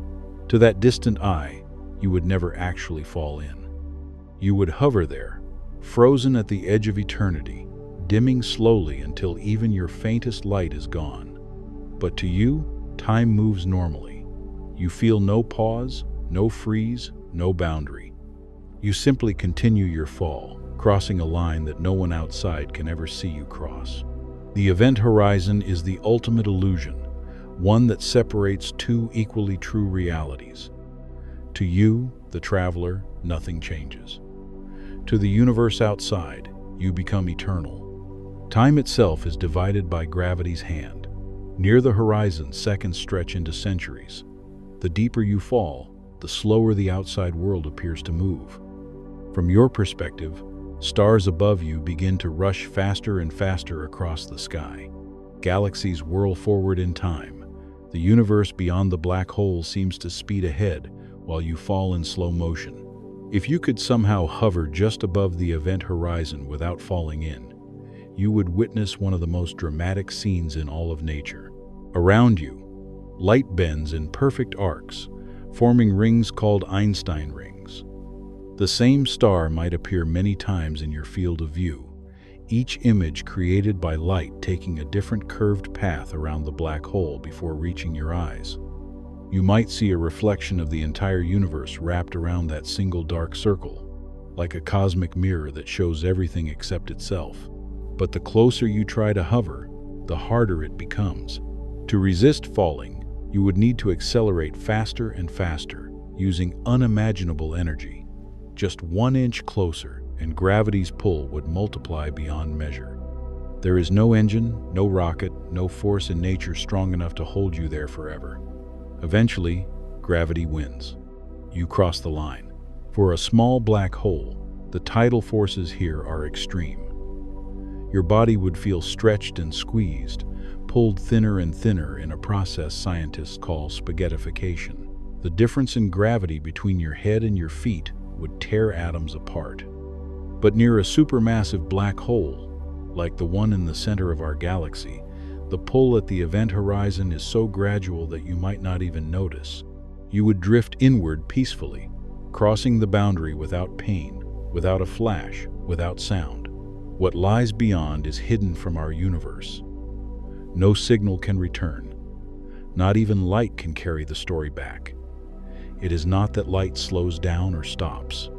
To that distant eye, you would never actually fall in. You would hover there, frozen at the edge of eternity, dimming slowly until even your faintest light is gone. But to you, time moves normally. You feel no pause, no freeze, no boundary. You simply continue your fall, crossing a line that no one outside can ever see you cross. The event horizon is the ultimate illusion, one that separates two equally true realities. To you, the traveler, nothing changes. To the universe outside, you become eternal. Time itself is divided by gravity's hand. Near the horizon, seconds stretch into centuries. The deeper you fall, the slower the outside world appears to move. From your perspective, stars above you begin to rush faster and faster across the sky. Galaxies whirl forward in time. The universe beyond the black hole seems to speed ahead while you fall in slow motion. If you could somehow hover just above the event horizon without falling in, you would witness one of the most dramatic scenes in all of nature. Around you, light bends in perfect arcs, forming rings called Einstein rings. The same star might appear many times in your field of view, each image created by light taking a different curved path around the black hole before reaching your eyes. You might see a reflection of the entire universe wrapped around that single dark circle, like a cosmic mirror that shows everything except itself. But the closer you try to hover, the harder it becomes. To resist falling, you would need to accelerate faster and faster, using unimaginable energy. Just 1 inch closer, and gravity's pull would multiply beyond measure. There is no engine, no rocket, no force in nature strong enough to hold you there forever. Eventually, gravity wins. You cross the line. For a small black hole, the tidal forces here are extreme. Your body would feel stretched and squeezed, pulled thinner and thinner in a process scientists call spaghettification. The difference in gravity between your head and your feet would tear atoms apart. But near a supermassive black hole, like the one in the center of our galaxy, the pull at the event horizon is so gradual that you might not even notice. You would drift inward peacefully, crossing the boundary without pain, without a flash, without sound. What lies beyond is hidden from our universe. No signal can return. Not even light can carry the story back. It is not that light slows down or stops.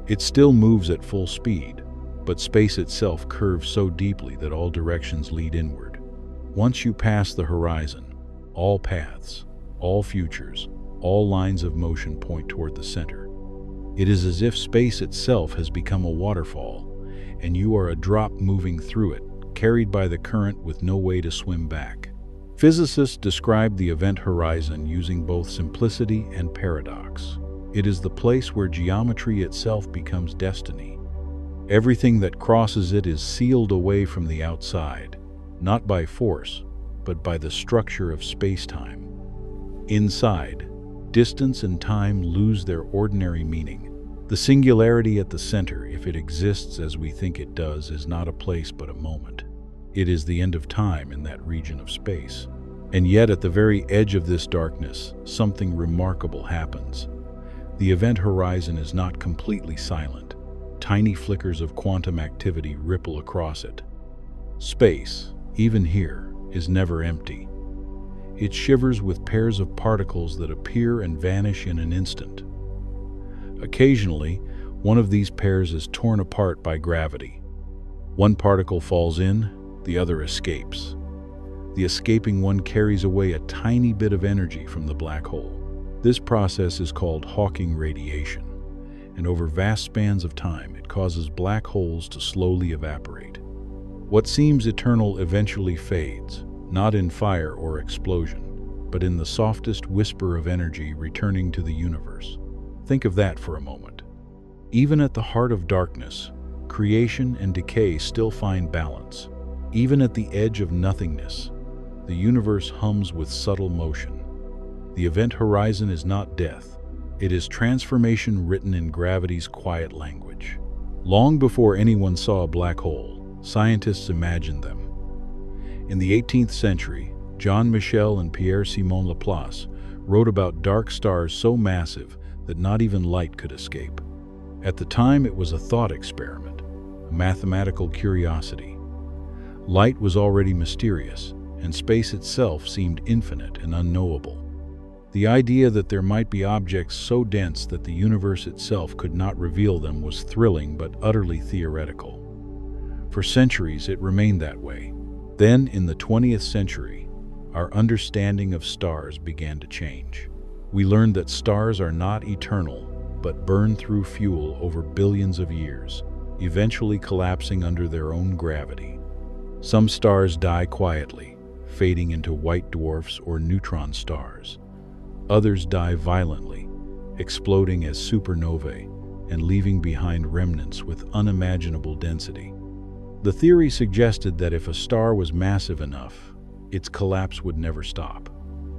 It still moves at full speed, but space itself curves so deeply that all directions lead inward. Once you pass the horizon, all paths, all futures, all lines of motion point toward the center. It is as if space itself has become a waterfall, and you are a drop moving through it, carried by the current with no way to swim back. Physicists describe the event horizon using both simplicity and paradox. It is the place where geometry itself becomes destiny. Everything that crosses it is sealed away from the outside, not by force, but by the structure of space-time. Inside, distance and time lose their ordinary meaning. The singularity at the center, if it exists as we think it does, is not a place but a moment. It is the end of time in that region of space. And yet, at the very edge of this darkness, something remarkable happens. The event horizon is not completely silent. Tiny flickers of quantum activity ripple across it. Space, even here, is never empty. It shivers with pairs of particles that appear and vanish in an instant. Occasionally, One of these pairs is torn apart by gravity. One particle falls in, the other escapes. The escaping one carries away a tiny bit of energy from the black hole. This process is called Hawking radiation, and over vast spans of time, it causes black holes to slowly evaporate. What seems eternal eventually fades, not in fire or explosion, but in the softest whisper of energy returning to the universe. Think of that for a moment. Even at the heart of darkness, creation and decay still find balance. Even at the edge of nothingness, the universe hums with subtle motion. The event horizon is not death. It is transformation written in gravity's quiet language. Long before anyone saw a black hole, scientists imagined them. In the 18th century, Jean-Michel and Pierre-Simon Laplace wrote about dark stars so massive that not even light could escape. At the time, it was a thought experiment, a mathematical curiosity. Light was already mysterious, and space itself seemed infinite and unknowable. The idea that there might be objects so dense that the universe itself could not reveal them was thrilling but utterly theoretical. For centuries, it remained that way. Then, in the 20th century, our understanding of stars began to change. We learned that stars are not eternal, but burn through fuel over billions of years, eventually collapsing under their own gravity. Some stars die quietly, fading into white dwarfs or neutron stars. Others die violently, exploding as supernovae and leaving behind remnants with unimaginable density. The theory suggested that if a star was massive enough, its collapse would never stop.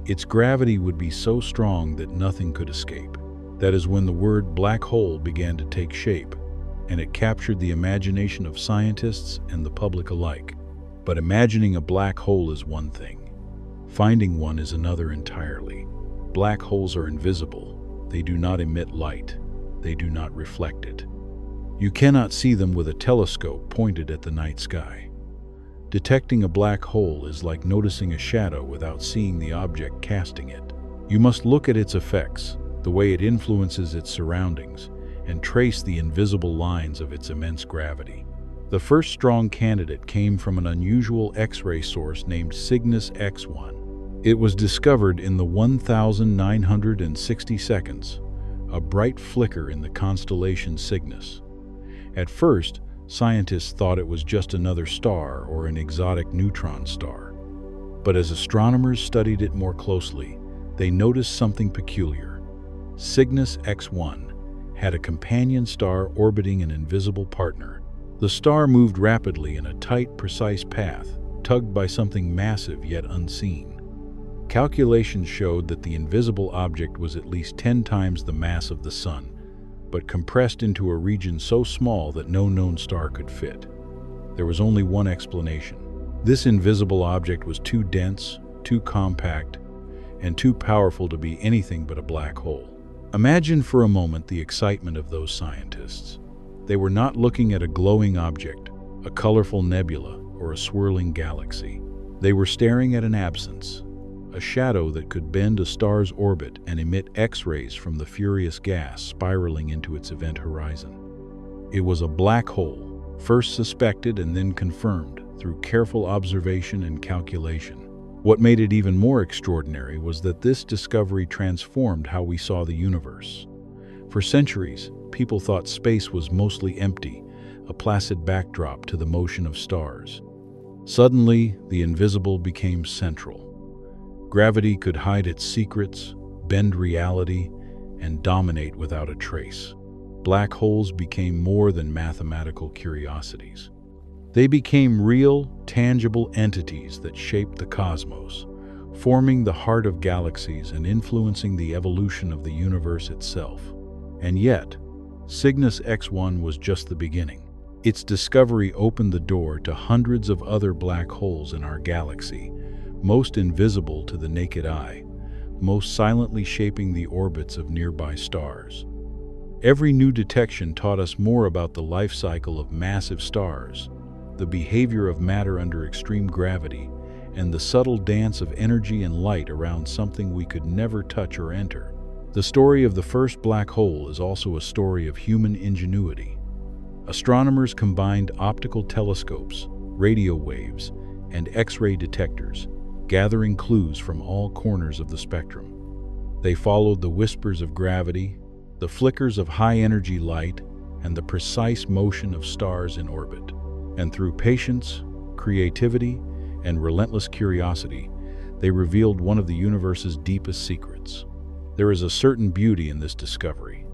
Its gravity would be so strong that nothing could escape. That is when the word black hole began to take shape, and it captured the imagination of scientists and the public alike. But imagining a black hole is one thing. Finding one is another entirely. Black holes are invisible. They do not emit light. They do not reflect it. You cannot see them with a telescope pointed at the night sky. Detecting a black hole is like noticing a shadow without seeing the object casting it. You must look at its effects, the way it influences its surroundings, and trace the invisible lines of its immense gravity. The first strong candidate came from an unusual X-ray source named Cygnus X1. It was discovered in the 1960 seconds, a bright flicker in the constellation Cygnus. At first, scientists thought it was just another star or an exotic neutron star. But as astronomers studied it more closely, they noticed something peculiar. Cygnus X1 had a companion star orbiting an invisible partner. The star moved rapidly in a tight, precise path, tugged by something massive yet unseen. Calculations showed that the invisible object was at least 10 times the mass of the Sun, but compressed into a region so small that no known star could fit. There was only one explanation. This invisible object was too dense, too compact, and too powerful to be anything but a black hole. Imagine for a moment the excitement of those scientists. They were not looking at a glowing object, a colorful nebula, or a swirling galaxy. They were staring at an absence, a shadow that could bend a star's orbit and emit X-rays from the furious gas spiraling into its event horizon. It was a black hole, first suspected and then confirmed through careful observation and calculation. What made it even more extraordinary was that this discovery transformed how we saw the universe. For centuries, people thought space was mostly empty, a placid backdrop to the motion of stars. Suddenly, the invisible became central. Gravity could hide its secrets, bend reality, and dominate without a trace. Black holes became more than mathematical curiosities. They became real, tangible entities that shaped the cosmos, forming the heart of galaxies and influencing the evolution of the universe itself. And yet, Cygnus X1 was just the beginning. Its discovery opened the door to hundreds of other black holes in our galaxy, most invisible to the naked eye, most silently shaping the orbits of nearby stars. Every new detection taught us more about the life cycle of massive stars, the behavior of matter under extreme gravity, and the subtle dance of energy and light around something we could never touch or enter. The story of the first black hole is also a story of human ingenuity. Astronomers combined optical telescopes, radio waves, and X-ray detectors, gathering clues from all corners of the spectrum. They followed the whispers of gravity, the flickers of high-energy light, and the precise motion of stars in orbit. And through patience, creativity, and relentless curiosity, they revealed one of the universe's deepest secrets. There is a certain beauty in this discovery.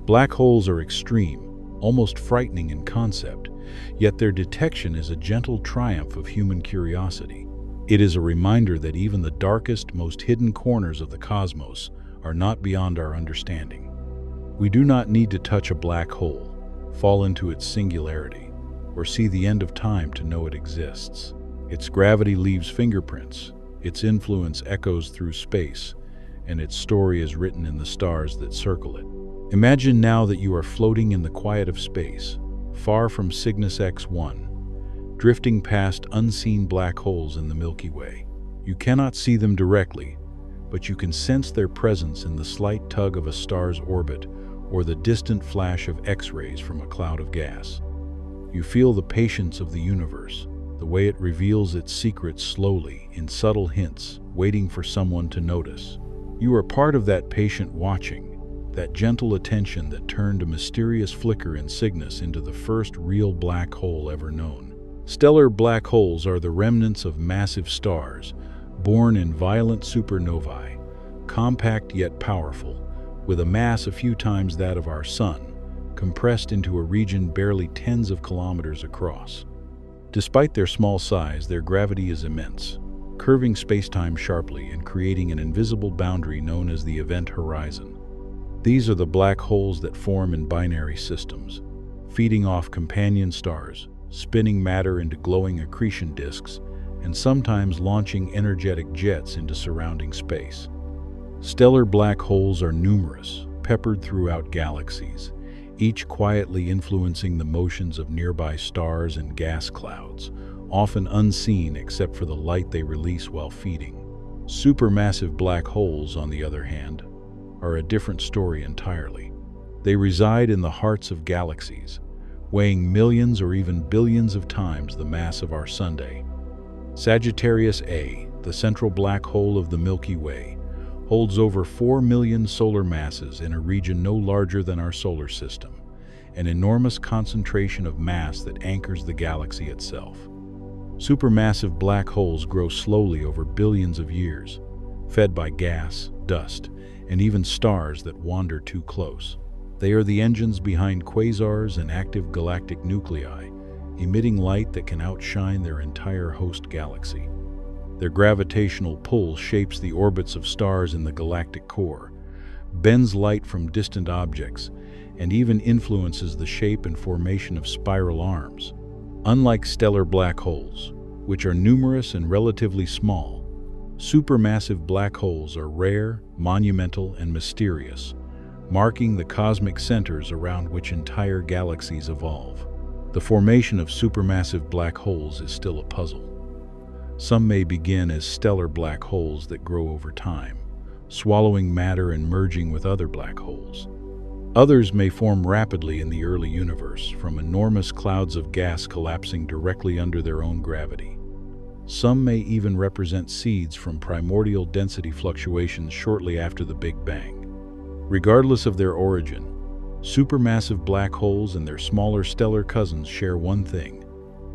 Black holes are extreme, almost frightening in concept, yet their detection is a gentle triumph of human curiosity. It is a reminder that even the darkest, most hidden corners of the cosmos are not beyond our understanding. We do not need to touch a black hole, fall into its singularity, or see the end of time to know it exists. Its gravity leaves fingerprints, its influence echoes through space, and its story is written in the stars that circle it. Imagine now that you are floating in the quiet of space, far from Cygnus X1, drifting past unseen black holes in the Milky Way. You cannot see them directly, but you can sense their presence in the slight tug of a star's orbit or the distant flash of X-rays from a cloud of gas. You feel the patience of the universe, the way it reveals its secrets slowly, in subtle hints, waiting for someone to notice. You are part of that patient watching, that gentle attention that turned a mysterious flicker in Cygnus into the first real black hole ever known. Stellar black holes are the remnants of massive stars, born in violent supernovae, compact yet powerful, with a mass a few times that of our Sun, compressed into a region barely tens of kilometers across. Despite their small size, their gravity is immense, curving space-time sharply and creating an invisible boundary known as the event horizon. These are the black holes that form in binary systems, feeding off companion stars, spinning matter into glowing accretion disks, and sometimes launching energetic jets into surrounding space. Stellar black holes are numerous, peppered throughout galaxies, each quietly influencing the motions of nearby stars and gas clouds, often unseen except for the light they release while feeding. Supermassive black holes, on the other hand, are a different story entirely. They reside in the hearts of galaxies, weighing millions or even billions of times the mass of our Sunday. Sagittarius A, the central black hole of the Milky Way, holds over 4 million solar masses in a region no larger than our solar system, an enormous concentration of mass that anchors the galaxy itself. Supermassive black holes grow slowly over billions of years, fed by gas, dust, and even stars that wander too close. They are the engines behind quasars and active galactic nuclei, emitting light that can outshine their entire host galaxy. Their gravitational pull shapes the orbits of stars in the galactic core, bends light from distant objects, and even influences the shape and formation of spiral arms. Unlike stellar black holes, which are numerous and relatively small, supermassive black holes are rare, monumental, and mysterious, marking the cosmic centers around which entire galaxies evolve. The formation of supermassive black holes is still a puzzle. Some may begin as stellar black holes that grow over time, swallowing matter and merging with other black holes. Others may form rapidly in the early universe, from enormous clouds of gas collapsing directly under their own gravity. Some may even represent seeds from primordial density fluctuations shortly after the Big Bang. Regardless of their origin, supermassive black holes and their smaller stellar cousins share one thing: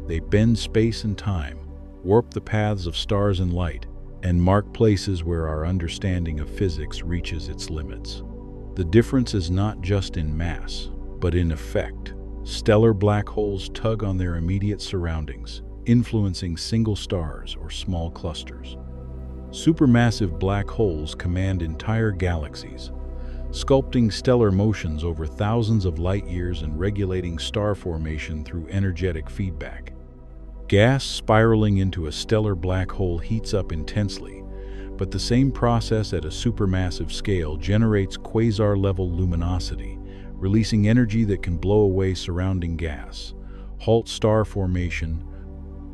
they bend space and time, warp the paths of stars and light, and mark places where our understanding of physics reaches its limits. The difference is not just in mass, but in effect. Stellar black holes tug on their immediate surroundings, influencing single stars or small clusters. Supermassive black holes command entire galaxies, sculpting stellar motions over thousands of light years and regulating star formation through energetic feedback. Gas spiraling into a stellar black hole heats up intensely, but the same process at a supermassive scale generates quasar-level luminosity, releasing energy that can blow away surrounding gas, halt star formation,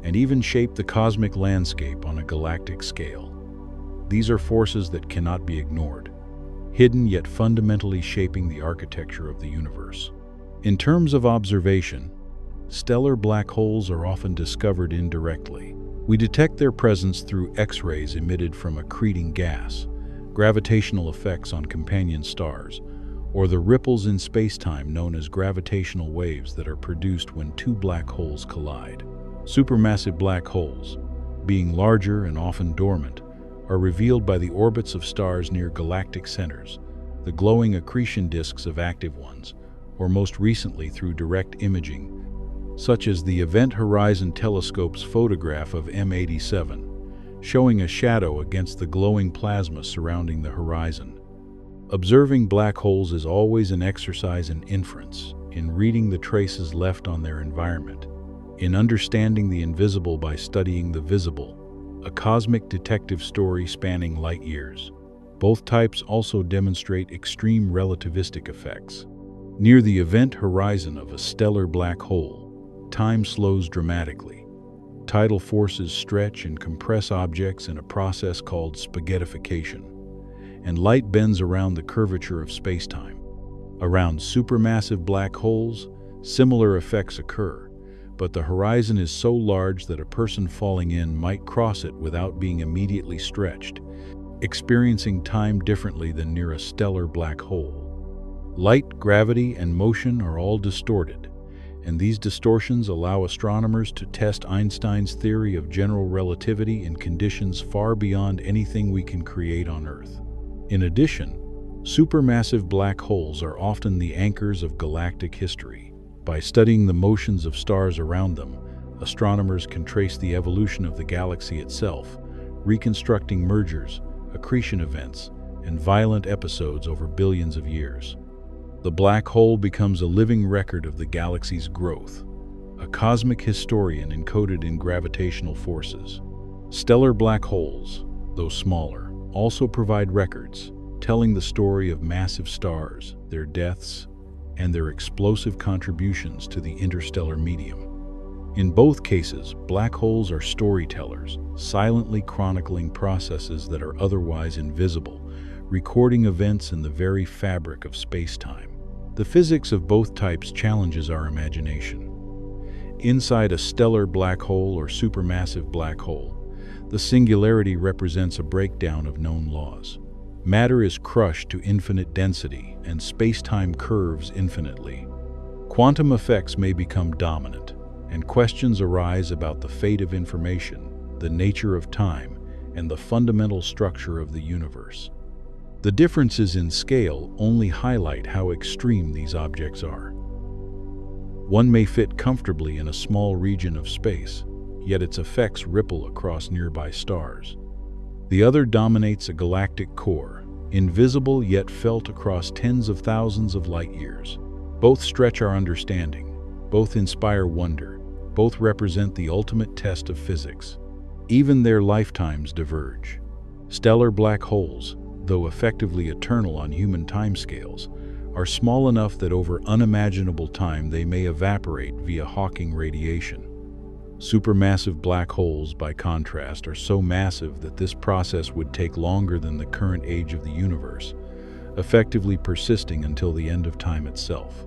and even shape the cosmic landscape on a galactic scale. These are forces that cannot be ignored. hidden yet fundamentally shaping the architecture of the universe. In terms of observation, stellar black holes are often discovered indirectly. We detect their presence through X-rays emitted from accreting gas, gravitational effects on companion stars, or the ripples in space-time known as gravitational waves that are produced when two black holes collide. Supermassive black holes, being larger and often dormant, are revealed by the orbits of stars near galactic centers, the glowing accretion disks of active ones, or most recently through direct imaging, such as the Event Horizon Telescope's photograph of M87, showing a shadow against the glowing plasma surrounding the horizon. Observing black holes is always an exercise in inference, in reading the traces left on their environment, in understanding the invisible by studying the visible, a cosmic detective story spanning light years. Both types also demonstrate extreme relativistic effects. Near the event horizon of a stellar black hole, time slows dramatically. Tidal forces stretch and compress objects in a process called spaghettification, and light bends around the curvature of spacetime. Around supermassive black holes, similar effects occur, but the horizon is so large that a person falling in might cross it without being immediately stretched, experiencing time differently than near a stellar black hole. Light, gravity, and motion are all distorted, and these distortions allow astronomers to test Einstein's theory of general relativity in conditions far beyond anything we can create on Earth. In addition, supermassive black holes are often the anchors of galactic history. By studying the motions of stars around them, astronomers can trace the evolution of the galaxy itself, reconstructing mergers, accretion events, and violent episodes over billions of years. The black hole becomes a living record of the galaxy's growth, a cosmic historian encoded in gravitational forces. Stellar black holes, though smaller, also provide records, telling the story of massive stars, their deaths, and their explosive contributions to the interstellar medium. In both cases, black holes are storytellers, silently chronicling processes that are otherwise invisible, recording events in the very fabric of space-time. The physics of both types challenges our imagination. Inside a stellar black hole or supermassive black hole, the singularity represents a breakdown of known laws. Matter is crushed to infinite density, and space-time curves infinitely. Quantum effects may become dominant, and questions arise about the fate of information, the nature of time, and the fundamental structure of the universe. The differences in scale only highlight how extreme these objects are. One may fit comfortably in a small region of space, yet its effects ripple across nearby stars. The other dominates a galactic core, invisible yet felt across tens of thousands of light years. Both stretch our understanding, both inspire wonder, both represent the ultimate test of physics. Even their lifetimes diverge. Stellar black holes, though effectively eternal on human timescales, are small enough that over unimaginable time they may evaporate via Hawking radiation. Supermassive black holes, by contrast, are so massive that this process would take longer than the current age of the universe, effectively persisting until the end of time itself.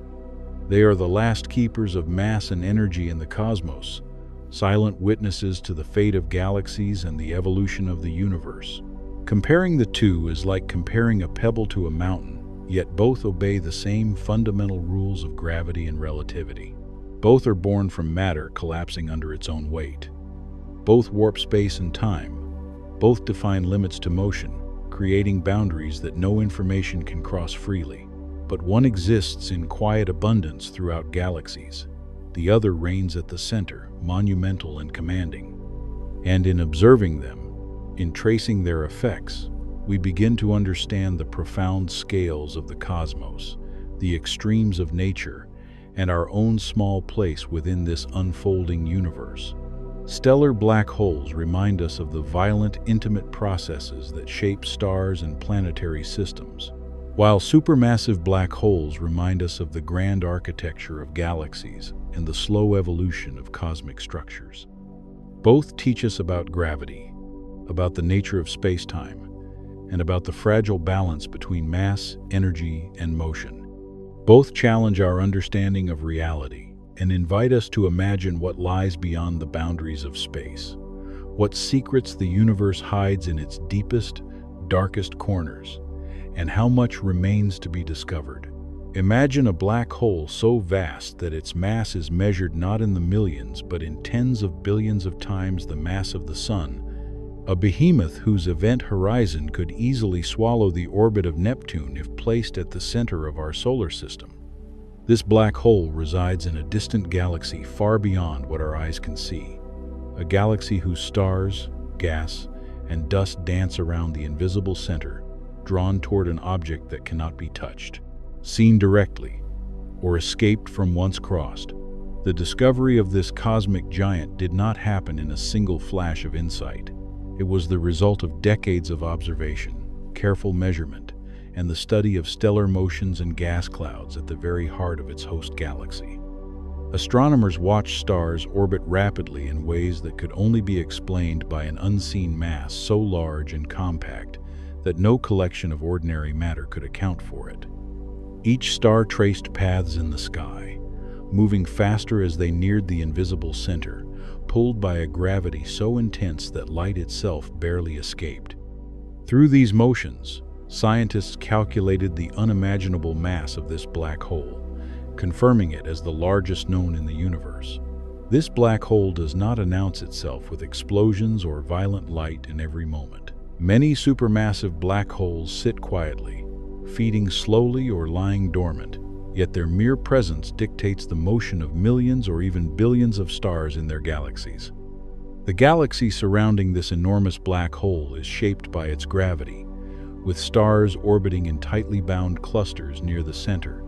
They are the last keepers of mass and energy in the cosmos, silent witnesses to the fate of galaxies and the evolution of the universe. Comparing the two is like comparing a pebble to a mountain, yet both obey the same fundamental rules of gravity and relativity. Both are born from matter collapsing under its own weight. Both warp space and time. Both define limits to motion, creating boundaries that no information can cross freely. But one exists in quiet abundance throughout galaxies. The other reigns at the center, monumental and commanding. And in observing them, in tracing their effects, we begin to understand the profound scales of the cosmos, the extremes of nature, and our own small place within this unfolding universe. Stellar black holes remind us of the violent, intimate processes that shape stars and planetary systems, while supermassive black holes remind us of the grand architecture of galaxies and the slow evolution of cosmic structures. Both teach us about gravity, about the nature of space-time, and about the fragile balance between mass, energy, and motion. Both challenge our understanding of reality and invite us to imagine what lies beyond the boundaries of space, what secrets the universe hides in its deepest, darkest corners, and how much remains to be discovered. Imagine a black hole so vast that its mass is measured not in the millions but in tens of billions of times the mass of the Sun, a behemoth whose event horizon could easily swallow the orbit of Neptune if placed at the center of our solar system. This black hole resides in a distant galaxy far beyond what our eyes can see, a galaxy whose stars, gas, and dust dance around the invisible center, drawn toward an object that cannot be touched, seen directly, or escaped from once crossed. The discovery of this cosmic giant did not happen in a single flash of insight. It was the result of decades of observation, careful measurement, and the study of stellar motions and gas clouds at the very heart of its host galaxy. Astronomers watched stars orbit rapidly in ways that could only be explained by an unseen mass so large and compact that no collection of ordinary matter could account for it. Each star traced paths in the sky, moving faster as they neared the invisible center, pulled by a gravity so intense that light itself barely escaped. Through these motions, scientists calculated the unimaginable mass of this black hole, confirming it as the largest known in the universe. This black hole does not announce itself with explosions or violent light in every moment. Many supermassive black holes sit quietly, feeding slowly or lying dormant, yet their mere presence dictates the motion of millions or even billions of stars in their galaxies. The galaxy surrounding this enormous black hole is shaped by its gravity, with stars orbiting in tightly bound clusters near the center,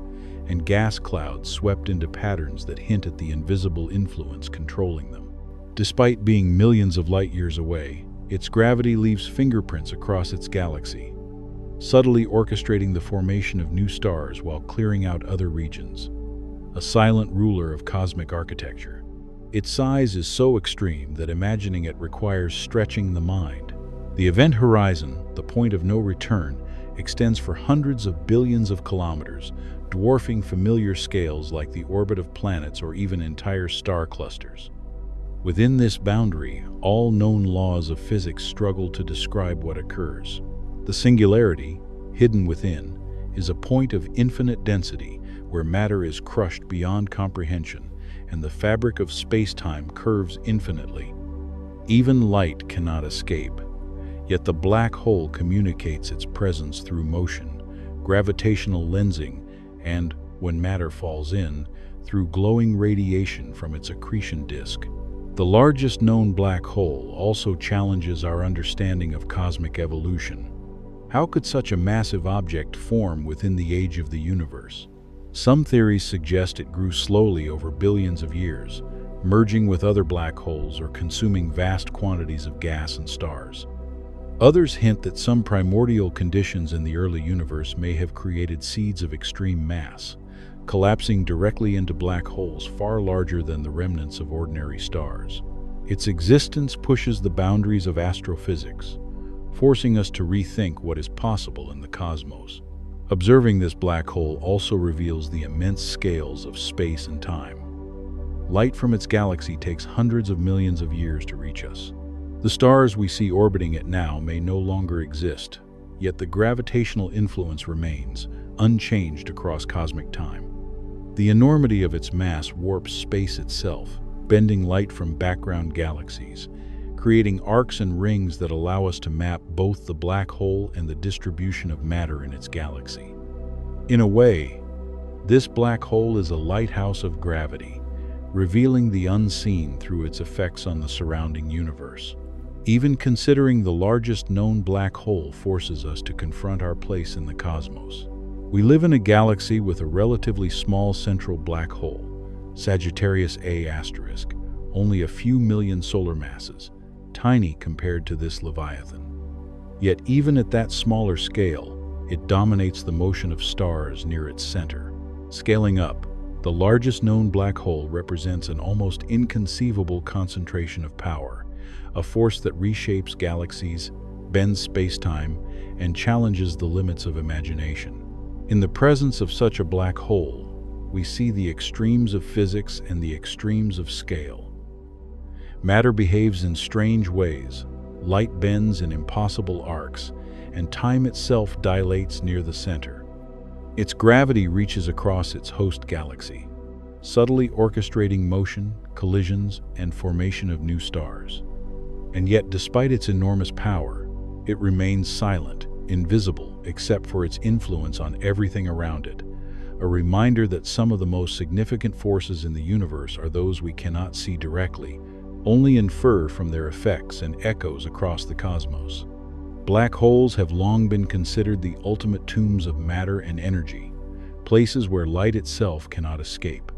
and gas clouds swept into patterns that hint at the invisible influence controlling them. Despite being millions of light-years away, its gravity leaves fingerprints across its galaxy, subtly orchestrating the formation of new stars while clearing out other regions, a silent ruler of cosmic architecture. Its size is so extreme that imagining it requires stretching the mind. The event horizon, the point of no return, extends for hundreds of billions of kilometers, dwarfing familiar scales like the orbit of planets or even entire star clusters. Within this boundary, all known laws of physics struggle to describe what occurs. The singularity, hidden within, is a point of infinite density where matter is crushed beyond comprehension and the fabric of space-time curves infinitely. Even light cannot escape, yet the black hole communicates its presence through motion, gravitational lensing, and, when matter falls in, through glowing radiation from its accretion disk. The largest known black hole also challenges our understanding of cosmic evolution. How could such a massive object form within the age of the universe? Some theories suggest it grew slowly over billions of years, merging with other black holes or consuming vast quantities of gas and stars. Others hint that some primordial conditions in the early universe may have created seeds of extreme mass, collapsing directly into black holes far larger than the remnants of ordinary stars. Its existence pushes the boundaries of astrophysics, forcing us to rethink what is possible in the cosmos. Observing this black hole also reveals the immense scales of space and time. Light from its galaxy takes hundreds of millions of years to reach us. The stars we see orbiting it now may no longer exist, yet the gravitational influence remains, unchanged across cosmic time. The enormity of its mass warps space itself, bending light from background galaxies, creating arcs and rings that allow us to map both the black hole and the distribution of matter in its galaxy. In a way, this black hole is a lighthouse of gravity, revealing the unseen through its effects on the surrounding universe. Even considering the largest known black hole forces us to confront our place in the cosmos. We live in a galaxy with a relatively small central black hole, Sagittarius A*, only a few million solar masses, tiny compared to this Leviathan. Yet even at that smaller scale, it dominates the motion of stars near its center. Scaling up, the largest known black hole represents an almost inconceivable concentration of power, a force that reshapes galaxies, bends space-time, and challenges the limits of imagination. In the presence of such a black hole, we see the extremes of physics and the extremes of scale. Matter behaves in strange ways, light bends in impossible arcs, and time itself dilates near the center. Its gravity reaches across its host galaxy, subtly orchestrating motion, collisions, and formation of new stars. And yet, despite its enormous power, it remains silent, invisible, except for its influence on everything around it, a reminder that some of the most significant forces in the universe are those we cannot see directly, only infer from their effects and echoes across the cosmos. Black holes have long been considered the ultimate tombs of matter and energy, places where light itself cannot escape,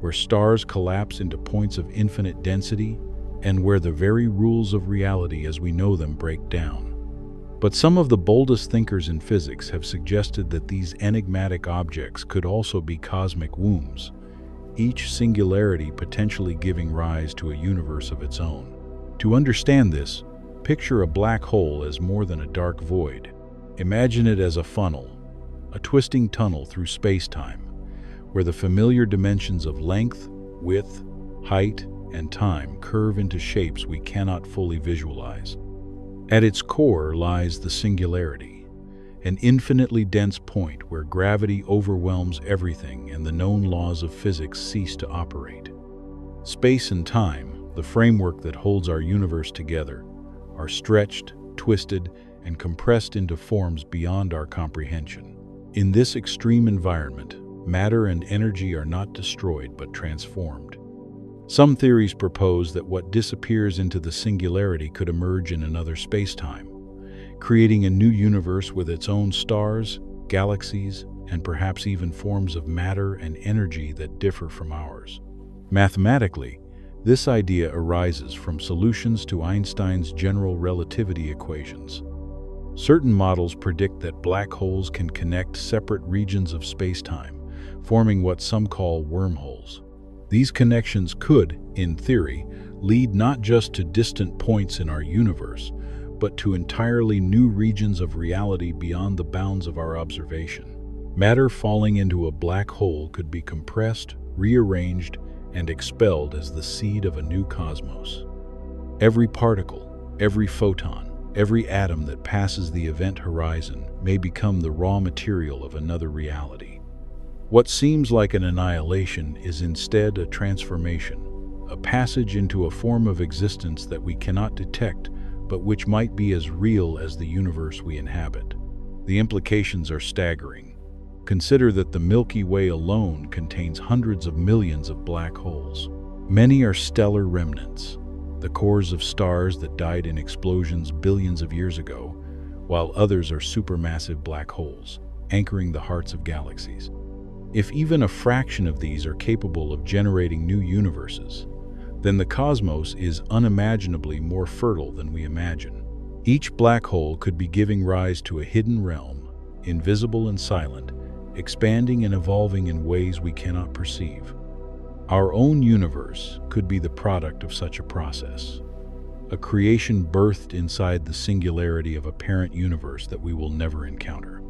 where stars collapse into points of infinite density, and where the very rules of reality as we know them break down. But some of the boldest thinkers in physics have suggested that these enigmatic objects could also be cosmic wombs, each singularity potentially giving rise to a universe of its own. To understand this, picture a black hole as more than a dark void. Imagine it as a funnel, a twisting tunnel through space-time, where the familiar dimensions of length, width, height, and time curve into shapes we cannot fully visualize. At its core lies the singularity, an infinitely dense point where gravity overwhelms everything and the known laws of physics cease to operate. Space and time, the framework that holds our universe together, are stretched, twisted, and compressed into forms beyond our comprehension. In this extreme environment, matter and energy are not destroyed but transformed. Some theories propose that what disappears into the singularity could emerge in another space-time, creating a new universe with its own stars, galaxies, and perhaps even forms of matter and energy that differ from ours. Mathematically, this idea arises from solutions to Einstein's general relativity equations. Certain models predict that black holes can connect separate regions of space-time, forming what some call wormholes. These connections could, in theory, lead not just to distant points in our universe, but to entirely new regions of reality beyond the bounds of our observation. Matter falling into a black hole could be compressed, rearranged, and expelled as the seed of a new cosmos. Every particle, every photon, every atom that passes the event horizon may become the raw material of another reality. What seems like an annihilation is instead a transformation, a passage into a form of existence that we cannot detect, but which might be as real as the universe we inhabit. The implications are staggering. Consider that the Milky Way alone contains hundreds of millions of black holes. Many are stellar remnants, the cores of stars that died in explosions billions of years ago, while others are supermassive black holes, anchoring the hearts of galaxies. If even a fraction of these are capable of generating new universes, then the cosmos is unimaginably more fertile than we imagine. Each black hole could be giving rise to a hidden realm, invisible and silent, expanding and evolving in ways we cannot perceive. Our own universe could be the product of such a process, a creation birthed inside the singularity of a parent universe that we will never encounter.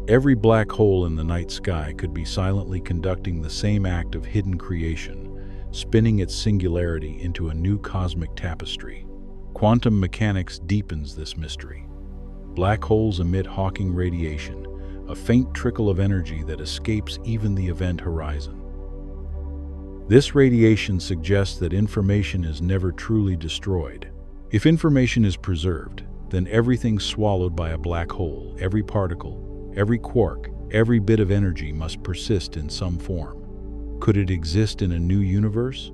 Every black hole in the night sky could be silently conducting the same act of hidden creation, spinning its singularity into a new cosmic tapestry. Quantum mechanics deepens this mystery. Black holes emit Hawking radiation, a faint trickle of energy that escapes even the event horizon. This radiation suggests that information is never truly destroyed. If information is preserved, then everything swallowed by a black hole, every particle, every quark, every bit of energy must persist in some form. Could it exist in a new universe?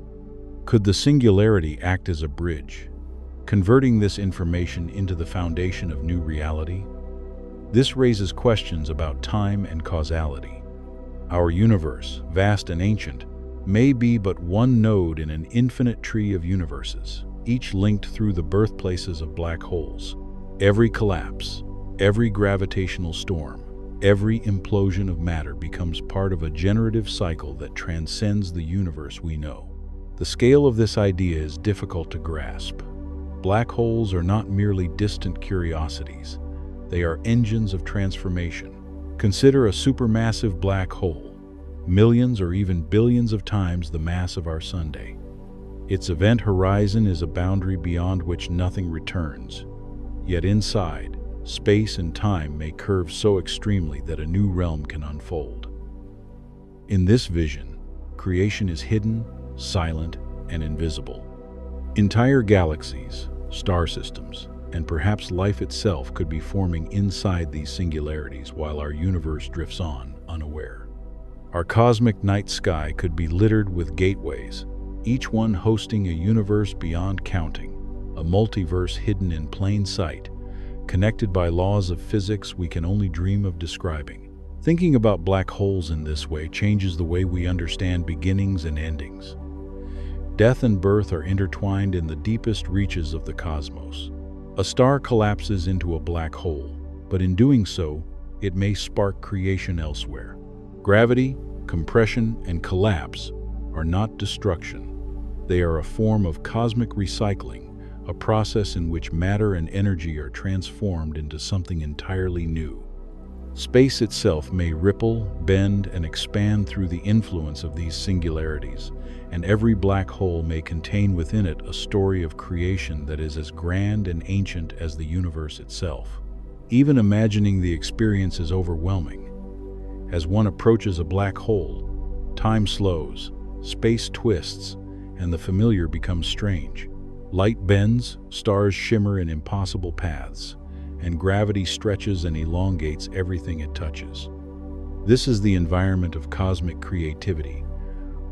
Could the singularity act as a bridge, converting this information into the foundation of new reality? This raises questions about time and causality. Our universe, vast and ancient, may be but one node in an infinite tree of universes, each linked through the birthplaces of black holes. Every collapse, every gravitational storm, every implosion of matter becomes part of a generative cycle that transcends the universe we know. The scale of this idea is difficult to grasp, Black holes are not merely distant curiosities. They are engines of transformation. Consider a supermassive black hole, millions or even billions of times the mass of our Sun. Its event horizon is a boundary beyond which nothing returns. Yet inside, space and time may curve so extremely that a new realm can unfold. In this vision, creation is hidden, silent, and invisible. Entire galaxies, star systems, and perhaps life itself could be forming inside these singularities while our universe drifts on, unaware. Our cosmic night sky could be littered with gateways, each one hosting a universe beyond counting, a multiverse hidden in plain sight, connected by laws of physics we can only dream of describing. Thinking about black holes in this way changes the way we understand beginnings and endings. Death and birth are intertwined in the deepest reaches of the cosmos. A star collapses into a black hole, but in doing so, it may spark creation elsewhere. Gravity, compression, and collapse are not destruction. They are a form of cosmic recycling, a process in which matter and energy are transformed into something entirely new. Space itself may ripple, bend, and expand through the influence of these singularities, and every black hole may contain within it a story of creation that is as grand and ancient as the universe itself. Even imagining the experience is overwhelming. As one approaches a black hole, time slows, space twists, and the familiar becomes strange. Light bends, stars shimmer in impossible paths, and gravity stretches and elongates everything it touches. This is the environment of cosmic creativity,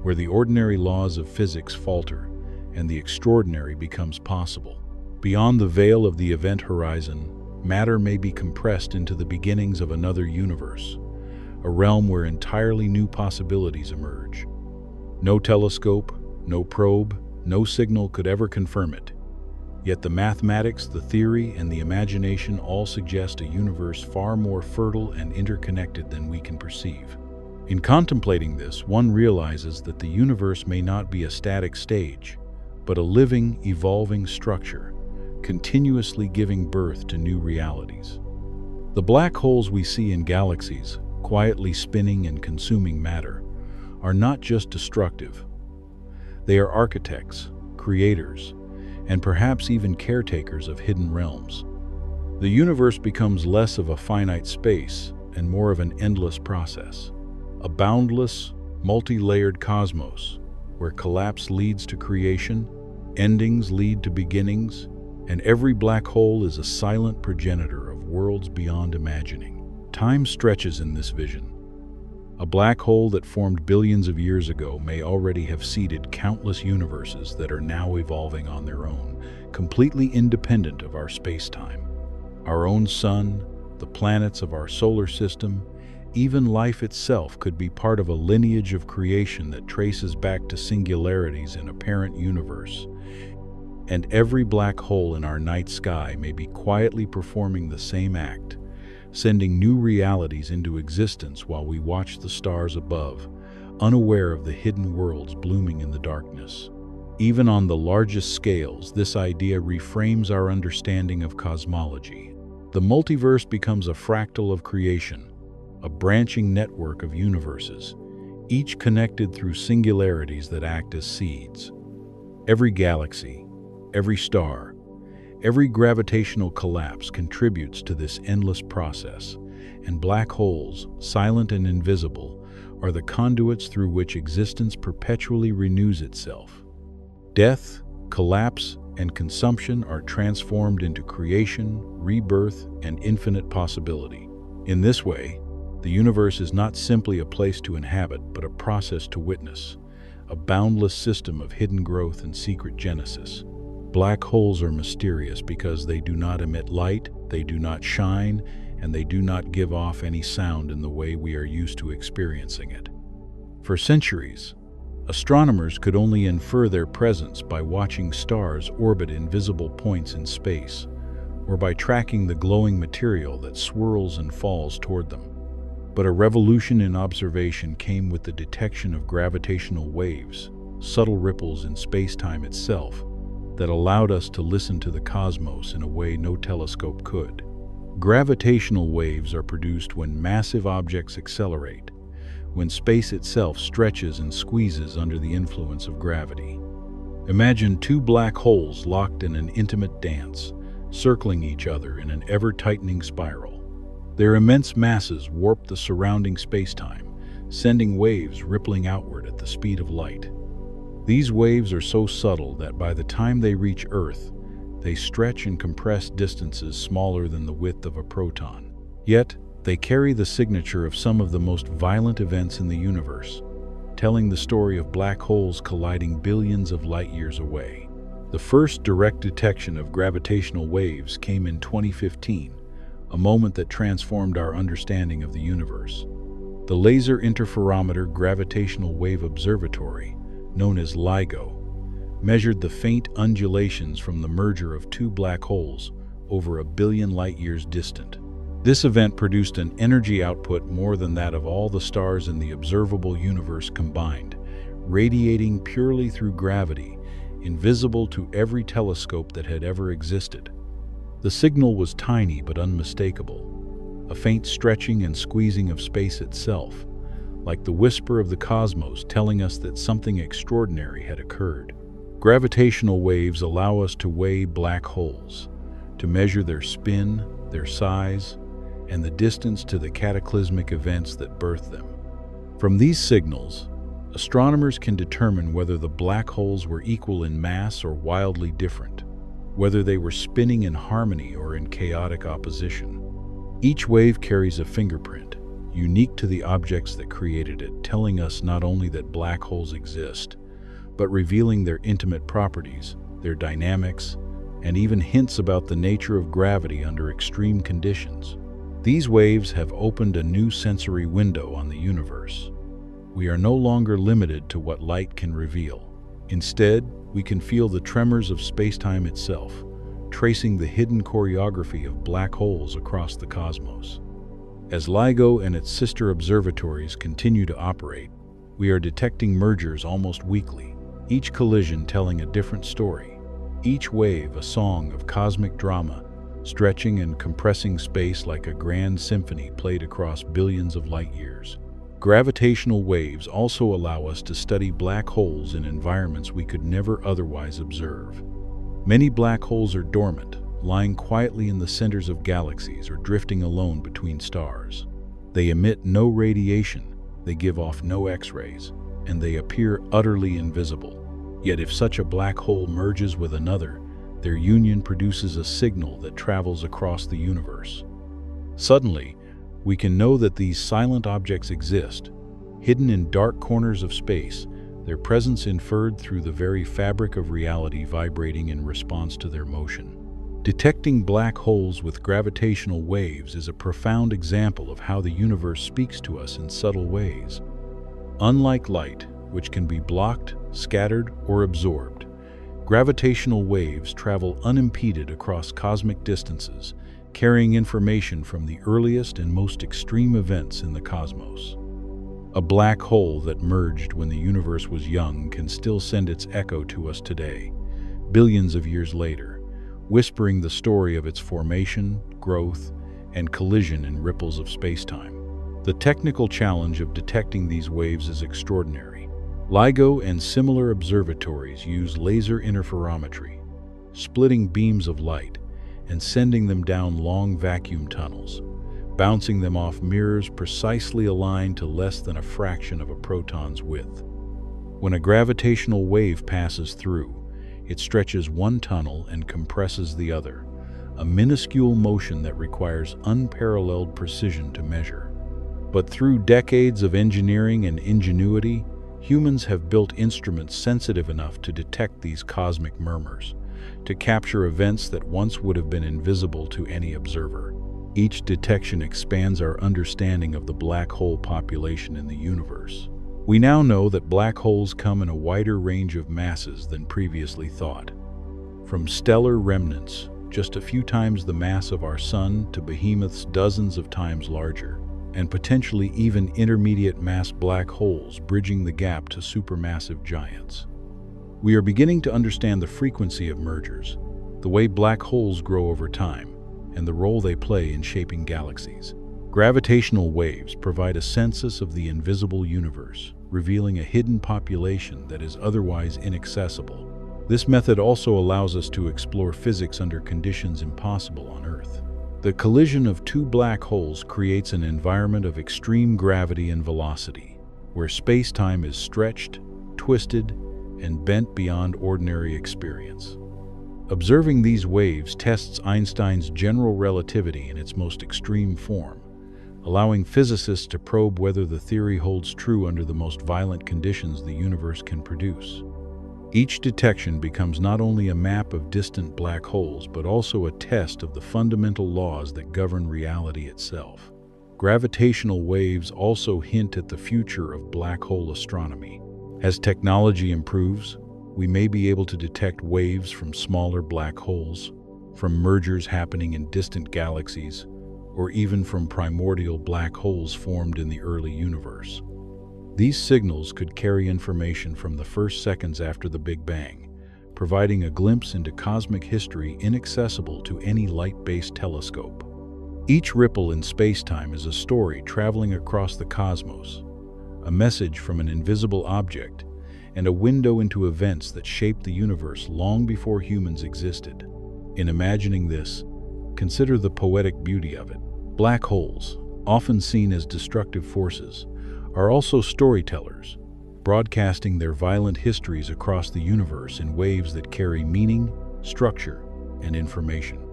where the ordinary laws of physics falter and the extraordinary becomes possible. Beyond the veil of the event horizon, matter may be compressed into the beginnings of another universe, a realm where entirely new possibilities emerge. No telescope, no probe, no signal could ever confirm it. Yet the mathematics, the theory, and the imagination all suggest a universe far more fertile and interconnected than we can perceive. In contemplating this, one realizes that the universe may not be a static stage, but a living, evolving structure, continuously giving birth to new realities. The black holes we see in galaxies, quietly spinning and consuming matter, are not just destructive. They are architects, creators, and perhaps even caretakers of hidden realms. The universe becomes less of a finite space and more of an endless process, a boundless, multi-layered cosmos where collapse leads to creation, endings lead to beginnings, and every black hole is a silent progenitor of worlds beyond imagining. Time stretches in this vision. A black hole that formed billions of years ago may already have seeded countless universes that are now evolving on their own, completely independent of our space-time. Our own sun, the planets of our solar system, even life itself could be part of a lineage of creation that traces back to singularities in a parent universe. And every black hole in our night sky may be quietly performing the same act, sending new realities into existence while we watch the stars above, unaware of the hidden worlds blooming in the darkness. Even on the largest scales, this idea reframes our understanding of cosmology. The multiverse becomes a fractal of creation, a branching network of universes, each connected through singularities that act as seeds. Every galaxy, every star, every gravitational collapse contributes to this endless process, and black holes, silent and invisible, are the conduits through which existence perpetually renews itself. Death, collapse, and consumption are transformed into creation, rebirth, and infinite possibility. In this way, the universe is not simply a place to inhabit, but a process to witness, a boundless system of hidden growth and secret genesis. Black holes are mysterious because they do not emit light, they do not shine, and they do not give off any sound in the way we are used to experiencing it. For centuries, astronomers could only infer their presence by watching stars orbit invisible points in space, or by tracking the glowing material that swirls and falls toward them. But a revolution in observation came with the detection of gravitational waves, subtle ripples in space-time itself, that allowed us to listen to the cosmos in a way no telescope could. Gravitational waves are produced when massive objects accelerate, when space itself stretches and squeezes under the influence of gravity. Imagine two black holes locked in an intimate dance, circling each other in an ever-tightening spiral. Their immense masses warp the surrounding space-time, sending waves rippling outward at the speed of light. These waves are so subtle that by the time they reach Earth, they stretch and compress distances smaller than the width of a proton. Yet, they carry the signature of some of the most violent events in the universe, telling the story of black holes colliding billions of light-years away. The first direct detection of gravitational waves came in 2015, a moment that transformed our understanding of the universe. The Laser Interferometer Gravitational Wave Observatory, known as LIGO, measured the faint undulations from the merger of two black holes over 1 billion light-years distant. This event produced an energy output more than that of all the stars in the observable universe combined, radiating purely through gravity, invisible to every telescope that had ever existed. The signal was tiny but unmistakable, a faint stretching and squeezing of space itself, like the whisper of the cosmos telling us that something extraordinary had occurred. Gravitational waves allow us to weigh black holes, to measure their spin, their size, and the distance to the cataclysmic events that birthed them. From these signals, astronomers can determine whether the black holes were equal in mass or wildly different, whether they were spinning in harmony or in chaotic opposition. Each wave carries a fingerprint, unique to the objects that created it, telling us not only that black holes exist, but revealing their intimate properties, their dynamics, and even hints about the nature of gravity under extreme conditions. These waves have opened a new sensory window on the universe. We are no longer limited to what light can reveal. Instead, we can feel the tremors of spacetime itself, tracing the hidden choreography of black holes across the cosmos. As LIGO and its sister observatories continue to operate, we are detecting mergers almost weekly, each collision telling a different story, each wave a song of cosmic drama, stretching and compressing space like a grand symphony played across billions of light-years. Gravitational waves also allow us to study black holes in environments we could never otherwise observe. Many black holes are dormant, lying quietly in the centers of galaxies or drifting alone between stars. They emit no radiation, they give off no X-rays, and they appear utterly invisible. Yet if such a black hole merges with another, their union produces a signal that travels across the universe. Suddenly, we can know that these silent objects exist, hidden in dark corners of space, their presence inferred through the very fabric of reality vibrating in response to their motion. Detecting black holes with gravitational waves is a profound example of how the universe speaks to us in subtle ways. Unlike light, which can be blocked, scattered, or absorbed, gravitational waves travel unimpeded across cosmic distances, carrying information from the earliest and most extreme events in the cosmos. A black hole that merged when the universe was young can still send its echo to us today, billions of years later, whispering the story of its formation, growth, and collision in ripples of spacetime. The technical challenge of detecting these waves is extraordinary. LIGO and similar observatories use laser interferometry, splitting beams of light and sending them down long vacuum tunnels, bouncing them off mirrors precisely aligned to less than a fraction of a proton's width. When a gravitational wave passes through, it stretches one tunnel and compresses the other, a minuscule motion that requires unparalleled precision to measure. But through decades of engineering and ingenuity, humans have built instruments sensitive enough to detect these cosmic murmurs, to capture events that once would have been invisible to any observer. Each detection expands our understanding of the black hole population in the universe. We now know that black holes come in a wider range of masses than previously thought. From stellar remnants, just a few times the mass of our Sun, to behemoths dozens of times larger, and potentially even intermediate mass black holes bridging the gap to supermassive giants. We are beginning to understand the frequency of mergers, the way black holes grow over time, and the role they play in shaping galaxies. Gravitational waves provide a census of the invisible universe, revealing a hidden population that is otherwise inaccessible. This method also allows us to explore physics under conditions impossible on Earth. The collision of two black holes creates an environment of extreme gravity and velocity, where space-time is stretched, twisted, and bent beyond ordinary experience. Observing these waves tests Einstein's general relativity in its most extreme form, allowing physicists to probe whether the theory holds true under the most violent conditions the universe can produce. Each detection becomes not only a map of distant black holes, but also a test of the fundamental laws that govern reality itself. Gravitational waves also hint at the future of black hole astronomy. As technology improves, we may be able to detect waves from smaller black holes, from mergers happening in distant galaxies, or even from primordial black holes formed in the early universe. These signals could carry information from the first seconds after the Big Bang, providing a glimpse into cosmic history inaccessible to any light-based telescope. Each ripple in space-time is a story traveling across the cosmos, a message from an invisible object, and a window into events that shaped the universe long before humans existed. In imagining this, consider the poetic beauty of it. Black holes, often seen as destructive forces, are also storytellers, broadcasting their violent histories across the universe in waves that carry meaning, structure, and information.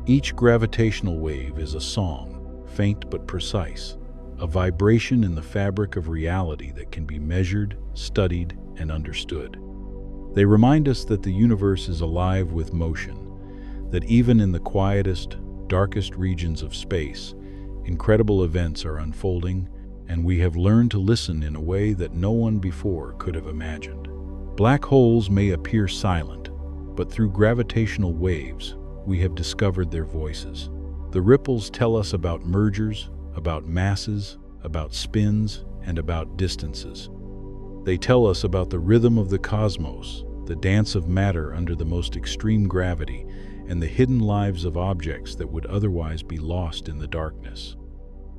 Each gravitational wave is a song, faint but precise, a vibration in the fabric of reality that can be measured, studied, and understood. They remind us that the universe is alive with motion, that even in the quietest, darkest regions of space, incredible events are unfolding, and we have learned to listen in a way that no one before could have imagined. Black holes may appear silent, but through gravitational waves, we have discovered their voices. The ripples tell us about mergers, about masses, about spins, and about distances. They tell us about the rhythm of the cosmos, the dance of matter under the most extreme gravity, and the hidden lives of objects that would otherwise be lost in the darkness.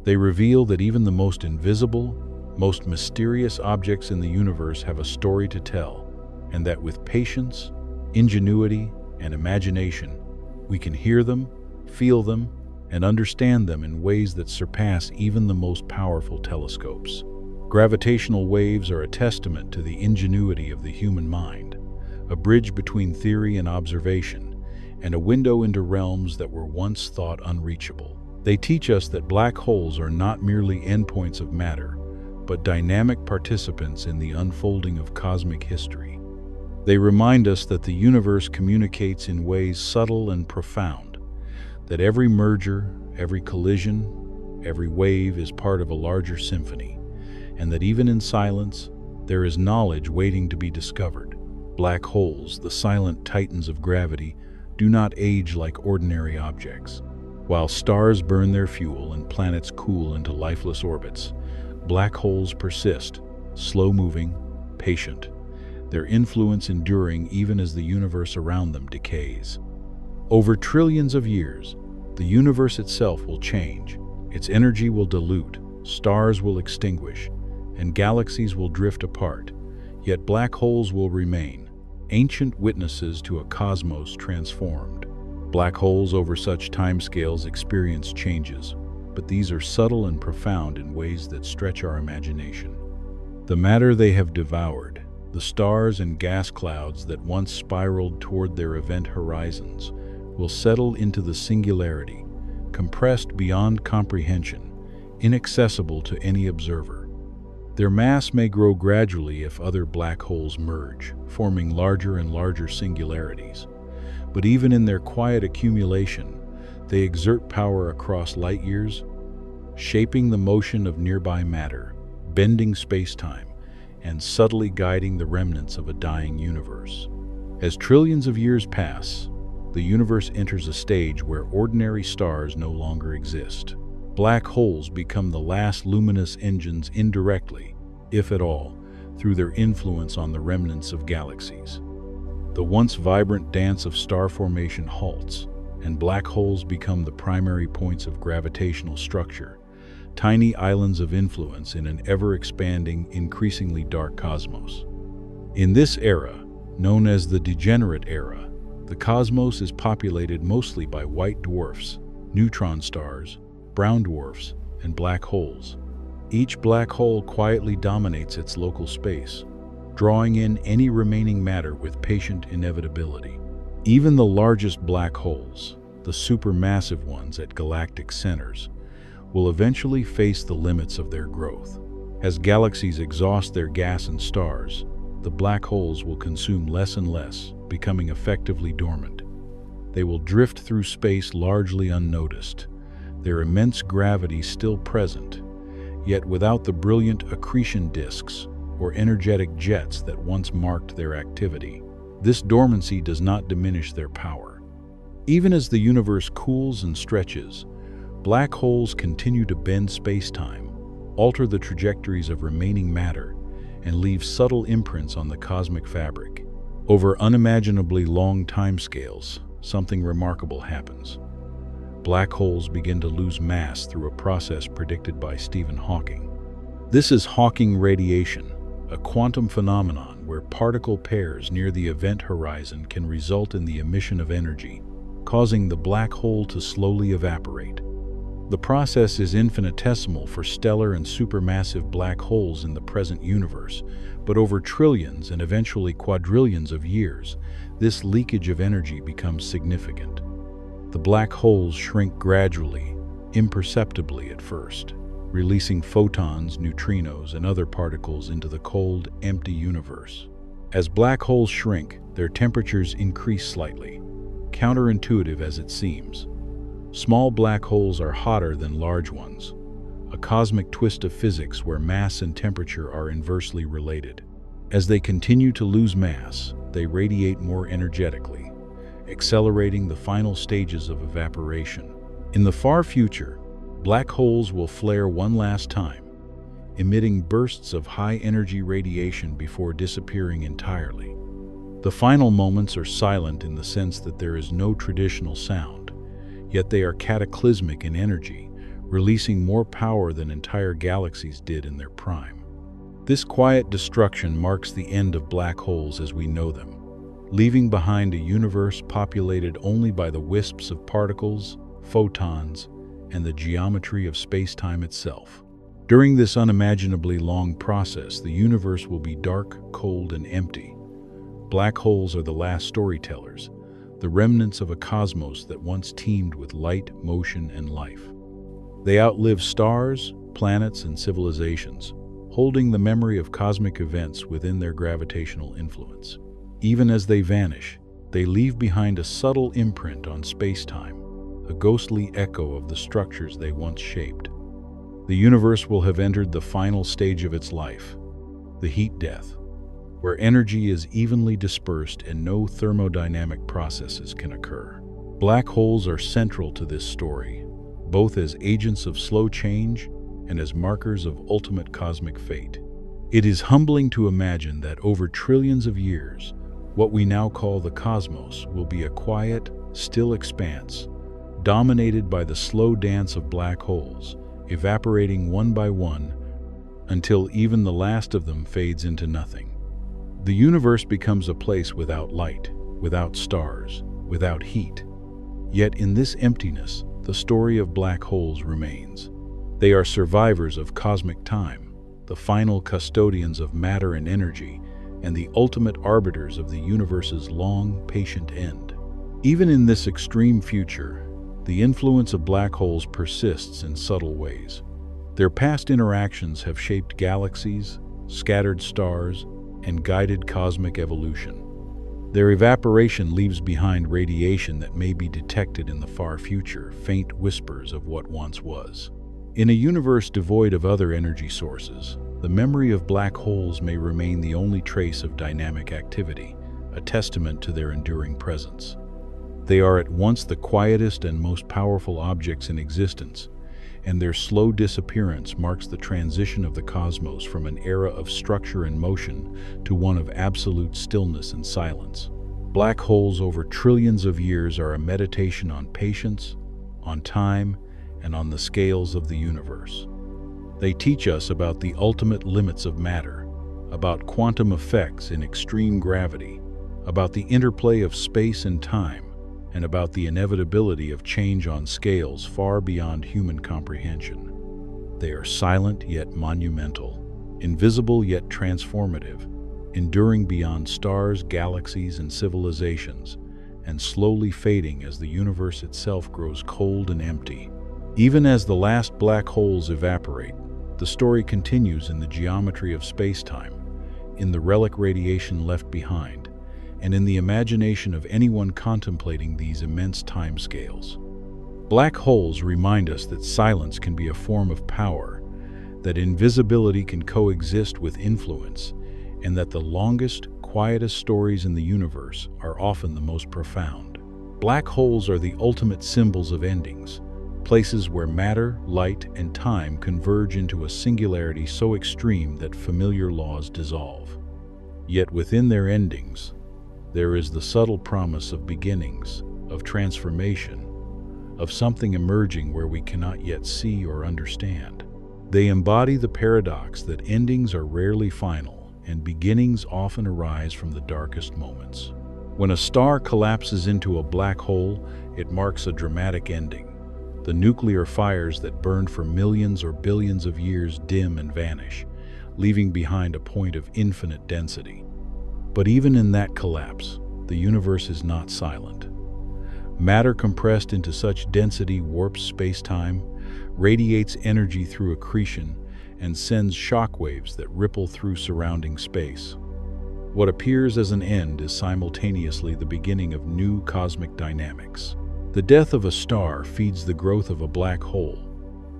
They reveal that even the most invisible, most mysterious objects in the universe have a story to tell, and that with patience, ingenuity, and imagination, we can hear them, feel them, and understand them in ways that surpass even the most powerful telescopes. Gravitational waves are a testament to the ingenuity of the human mind, a bridge between theory and observation, and a window into realms that were once thought unreachable. They teach us that black holes are not merely endpoints of matter, but dynamic participants in the unfolding of cosmic history. They remind us that the universe communicates in ways subtle and profound, that every merger, every collision, every wave is part of a larger symphony, and that even in silence, there is knowledge waiting to be discovered. Black holes, the silent titans of gravity, do not age like ordinary objects. While stars burn their fuel and planets cool into lifeless orbits, black holes persist, slow-moving, patient, their influence enduring even as the universe around them decays. Over trillions of years, the universe itself will change, its energy will dilute, stars will extinguish, and galaxies will drift apart, yet black holes will remain, ancient witnesses to a cosmos transformed. Black holes over such timescales experience changes, but these are subtle and profound in ways that stretch our imagination. The matter they have devoured, the stars and gas clouds that once spiraled toward their event horizons, will settle into the singularity, compressed beyond comprehension, inaccessible to any observer. Their mass may grow gradually if other black holes merge, forming larger and larger singularities. But even in their quiet accumulation, they exert power across light years, shaping the motion of nearby matter, bending space-time, and subtly guiding the remnants of a dying universe. As trillions of years pass, the universe enters a stage where ordinary stars no longer exist. Black holes become the last luminous engines indirectly, if at all, through their influence on the remnants of galaxies. The once vibrant dance of star formation halts, and black holes become the primary points of gravitational structure, tiny islands of influence in an ever-expanding, increasingly dark cosmos. In this era, known as the degenerate era, the cosmos is populated mostly by white dwarfs, neutron stars, brown dwarfs, and black holes. Each black hole quietly dominates its local space, drawing in any remaining matter with patient inevitability. Even the largest black holes, the supermassive ones at galactic centers, will eventually face the limits of their growth. As galaxies exhaust their gas and stars, the black holes will consume less and less, becoming effectively dormant. They will drift through space largely unnoticed, their immense gravity still present, yet without the brilliant accretion disks or energetic jets that once marked their activity. This dormancy does not diminish their power. Even as the universe cools and stretches, black holes continue to bend space-time, alter the trajectories of remaining matter, and leave subtle imprints on the cosmic fabric. Over unimaginably long timescales, something remarkable happens. Black holes begin to lose mass through a process predicted by Stephen Hawking. This is Hawking radiation, a quantum phenomenon where particle pairs near the event horizon can result in the emission of energy, causing the black hole to slowly evaporate. The process is infinitesimal for stellar and supermassive black holes in the present universe, but over trillions and eventually quadrillions of years, this leakage of energy becomes significant. The black holes shrink gradually, imperceptibly at first, releasing photons, neutrinos, and other particles into the cold, empty universe. As black holes shrink, their temperatures increase slightly, counterintuitive as it seems. Small black holes are hotter than large ones, a cosmic twist of physics where mass and temperature are inversely related. As they continue to lose mass, they radiate more energetically, accelerating the final stages of evaporation. In the far future, black holes will flare one last time, emitting bursts of high-energy radiation before disappearing entirely. The final moments are silent in the sense that there is no traditional sound, yet they are cataclysmic in energy, releasing more power than entire galaxies did in their prime. This quiet destruction marks the end of black holes as we know them, leaving behind a universe populated only by the wisps of particles, photons, and the geometry of space-time itself. During this unimaginably long process, the universe will be dark, cold, and empty. Black holes are the last storytellers, the remnants of a cosmos that once teemed with light, motion, and life. They outlive stars, planets, and civilizations, holding the memory of cosmic events within their gravitational influence. Even as they vanish, they leave behind a subtle imprint on space-time, a ghostly echo of the structures they once shaped. The universe will have entered the final stage of its life, the heat death, where energy is evenly dispersed and no thermodynamic processes can occur. Black holes are central to this story, both as agents of slow change and as markers of ultimate cosmic fate. It is humbling to imagine that over trillions of years, what we now call the cosmos will be a quiet, still expanse, dominated by the slow dance of black holes, evaporating one by one until even the last of them fades into nothing. The universe becomes a place without light, without stars, without heat. Yet in this emptiness, the story of black holes remains. They are survivors of cosmic time, the final custodians of matter and energy, and the ultimate arbiters of the universe's long, patient end. Even in this extreme future, the influence of black holes persists in subtle ways. Their past interactions have shaped galaxies, scattered stars, and guided cosmic evolution. Their evaporation leaves behind radiation that may be detected in the far future, faint whispers of what once was. In a universe devoid of other energy sources, the memory of black holes may remain the only trace of dynamic activity, a testament to their enduring presence. They are at once the quietest and most powerful objects in existence, and their slow disappearance marks the transition of the cosmos from an era of structure and motion to one of absolute stillness and silence. Black holes over trillions of years are a meditation on patience, on time, and on the scales of the universe. They teach us about the ultimate limits of matter, about quantum effects in extreme gravity, about the interplay of space and time, and about the inevitability of change on scales far beyond human comprehension. They are silent yet monumental, invisible yet transformative, enduring beyond stars, galaxies, and civilizations, and slowly fading as the universe itself grows cold and empty. Even as the last black holes evaporate, the story continues in the geometry of space-time, in the relic radiation left behind, and in the imagination of anyone contemplating these immense timescales. Black holes remind us that silence can be a form of power, that invisibility can coexist with influence, and that the longest, quietest stories in the universe are often the most profound. Black holes are the ultimate symbols of endings, places where matter, light, and time converge into a singularity so extreme that familiar laws dissolve. Yet within their endings, there is the subtle promise of beginnings, of transformation, of something emerging where we cannot yet see or understand. They embody the paradox that endings are rarely final, and beginnings often arise from the darkest moments. When a star collapses into a black hole, it marks a dramatic ending. The nuclear fires that burned for millions or billions of years dim and vanish, leaving behind a point of infinite density. But even in that collapse, the universe is not silent. Matter compressed into such density warps space-time, radiates energy through accretion, and sends shockwaves that ripple through surrounding space. What appears as an end is simultaneously the beginning of new cosmic dynamics. The death of a star feeds the growth of a black hole,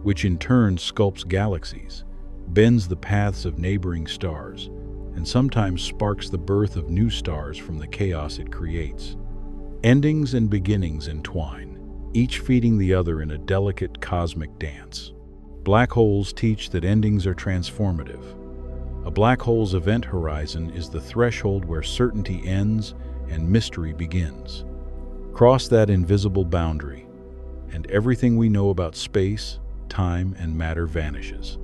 which in turn sculpts galaxies, bends the paths of neighboring stars, and sometimes sparks the birth of new stars from the chaos it creates. Endings and beginnings entwine, each feeding the other in a delicate cosmic dance. Black holes teach that endings are transformative. A black hole's event horizon is the threshold where certainty ends and mystery begins. Cross that invisible boundary, and everything we know about space, time, and matter vanishes.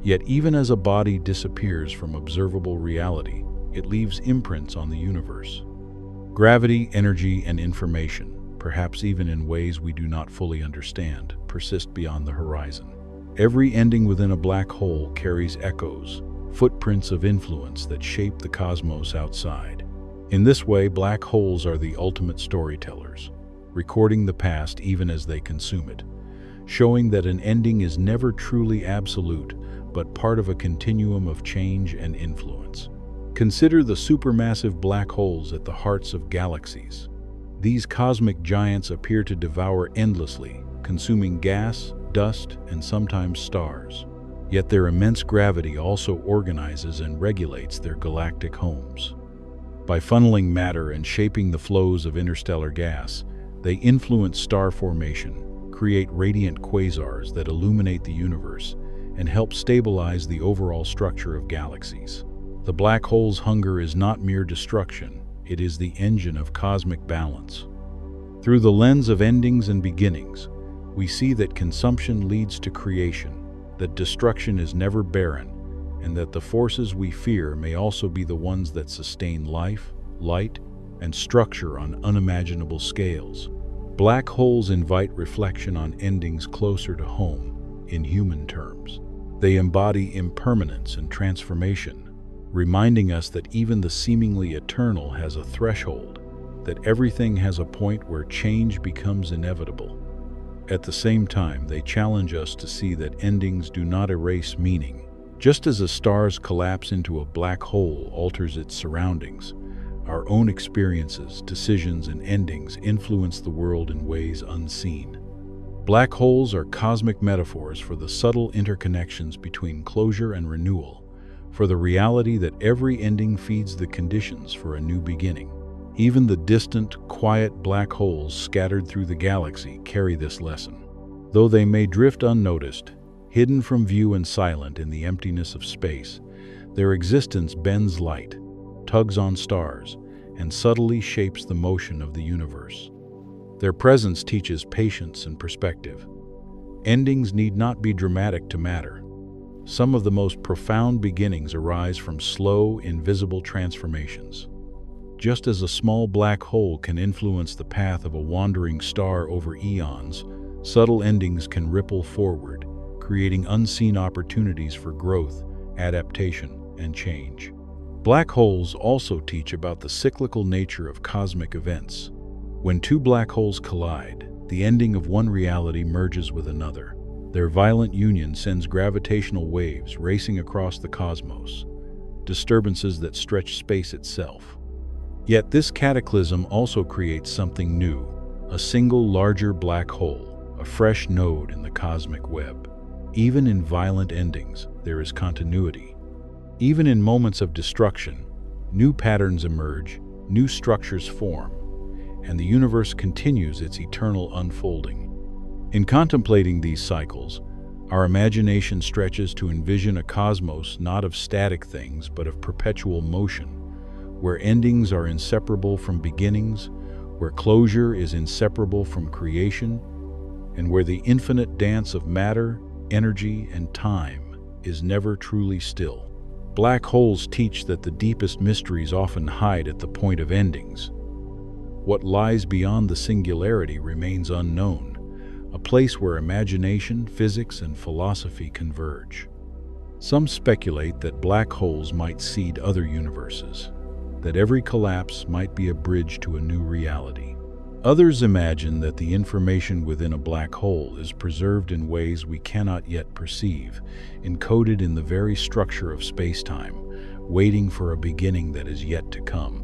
Yet even as a body disappears from observable reality, it leaves imprints on the universe. Gravity, energy, and information, perhaps even in ways we do not fully understand, persist beyond the horizon. Every ending within a black hole carries echoes, footprints of influence that shape the cosmos outside. In this way, black holes are the ultimate storytellers, recording the past even as they consume it, showing that an ending is never truly absolute, but part of a continuum of change and influence. Consider the supermassive black holes at the hearts of galaxies. These cosmic giants appear to devour endlessly, consuming gas, dust, and sometimes stars. Yet their immense gravity also organizes and regulates their galactic homes. By funneling matter and shaping the flows of interstellar gas, they influence star formation, create radiant quasars that illuminate the universe, and help stabilize the overall structure of galaxies. The black hole's hunger is not mere destruction, it is the engine of cosmic balance. Through the lens of endings and beginnings, we see that consumption leads to creation, that destruction is never barren, and that the forces we fear may also be the ones that sustain life, light, and structure on unimaginable scales. Black holes invite reflection on endings closer to home, in human terms. They embody impermanence and transformation, reminding us that even the seemingly eternal has a threshold, that everything has a point where change becomes inevitable. At the same time, they challenge us to see that endings do not erase meaning. Just as a star's collapse into a black hole alters its surroundings, our own experiences, decisions, and endings influence the world in ways unseen. Black holes are cosmic metaphors for the subtle interconnections between closure and renewal, for the reality that every ending feeds the conditions for a new beginning. Even the distant, quiet black holes scattered through the galaxy carry this lesson. Though they may drift unnoticed, hidden from view and silent in the emptiness of space, their existence bends light, tugs on stars, and subtly shapes the motion of the universe. Their presence teaches patience and perspective. Endings need not be dramatic to matter. Some of the most profound beginnings arise from slow, invisible transformations. Just as a small black hole can influence the path of a wandering star over eons, subtle endings can ripple forward, creating unseen opportunities for growth, adaptation, and change. Black holes also teach about the cyclical nature of cosmic events. When two black holes collide, the ending of one reality merges with another. Their violent union sends gravitational waves racing across the cosmos, disturbances that stretch space itself. Yet this cataclysm also creates something new, a single larger black hole, a fresh node in the cosmic web. Even in violent endings, there is continuity. Even in moments of destruction, new patterns emerge, new structures form, and the universe continues its eternal unfolding. In contemplating these cycles, our imagination stretches to envision a cosmos not of static things but of perpetual motion, where endings are inseparable from beginnings, where closure is inseparable from creation, and where the infinite dance of matter, energy, and time is never truly still. Black holes teach that the deepest mysteries often hide at the point of endings. What lies beyond the singularity remains unknown, a place where imagination, physics, and philosophy converge. Some speculate that black holes might seed other universes, that every collapse might be a bridge to a new reality. Others imagine that the information within a black hole is preserved in ways we cannot yet perceive, encoded in the very structure of space-time, waiting for a beginning that is yet to come.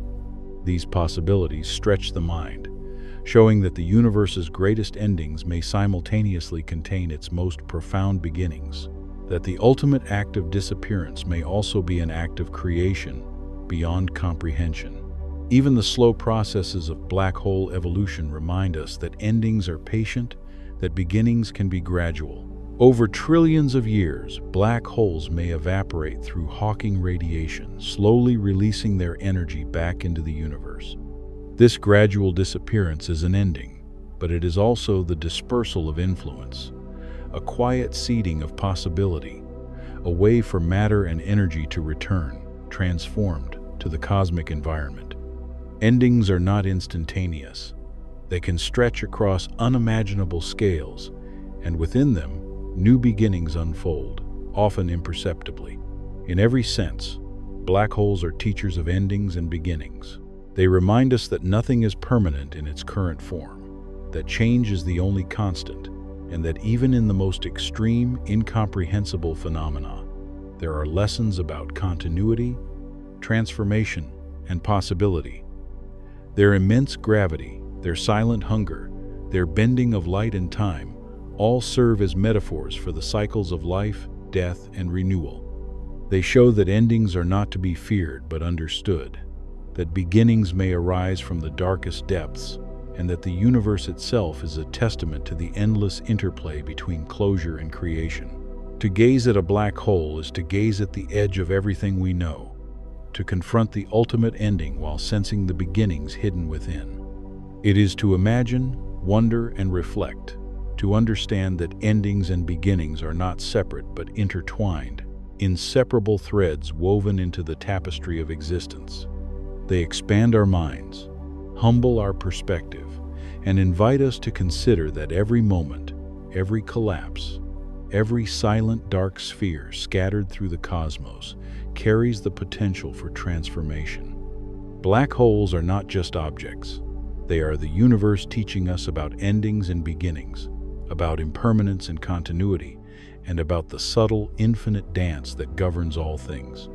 These possibilities stretch the mind, showing that the universe's greatest endings may simultaneously contain its most profound beginnings, that the ultimate act of disappearance may also be an act of creation beyond comprehension. Even the slow processes of black hole evolution remind us that endings are patient, that beginnings can be gradual. Over trillions of years, black holes may evaporate through Hawking radiation, slowly releasing their energy back into the universe. This gradual disappearance is an ending, but it is also the dispersal of influence, a quiet seeding of possibility, a way for matter and energy to return, transformed, to the cosmic environment. Endings are not instantaneous. They can stretch across unimaginable scales, and within them, new beginnings unfold, often imperceptibly. In every sense, black holes are teachers of endings and beginnings. They remind us that nothing is permanent in its current form, that change is the only constant, and that even in the most extreme, incomprehensible phenomena, there are lessons about continuity, transformation, and possibility. Their immense gravity, their silent hunger, their bending of light and time, all serve as metaphors for the cycles of life, death, and renewal. They show that endings are not to be feared but understood, that beginnings may arise from the darkest depths, and that the universe itself is a testament to the endless interplay between closure and creation. To gaze at a black hole is to gaze at the edge of everything we know, to confront the ultimate ending while sensing the beginnings hidden within. It is to imagine, wonder, and reflect, to understand that endings and beginnings are not separate but intertwined, inseparable threads woven into the tapestry of existence. They expand our minds, humble our perspective, and invite us to consider that every moment, every collapse, every silent dark sphere scattered through the cosmos carries the potential for transformation. Black holes are not just objects. They are the universe teaching us about endings and beginnings, about impermanence and continuity, and about the subtle, infinite dance that governs all things.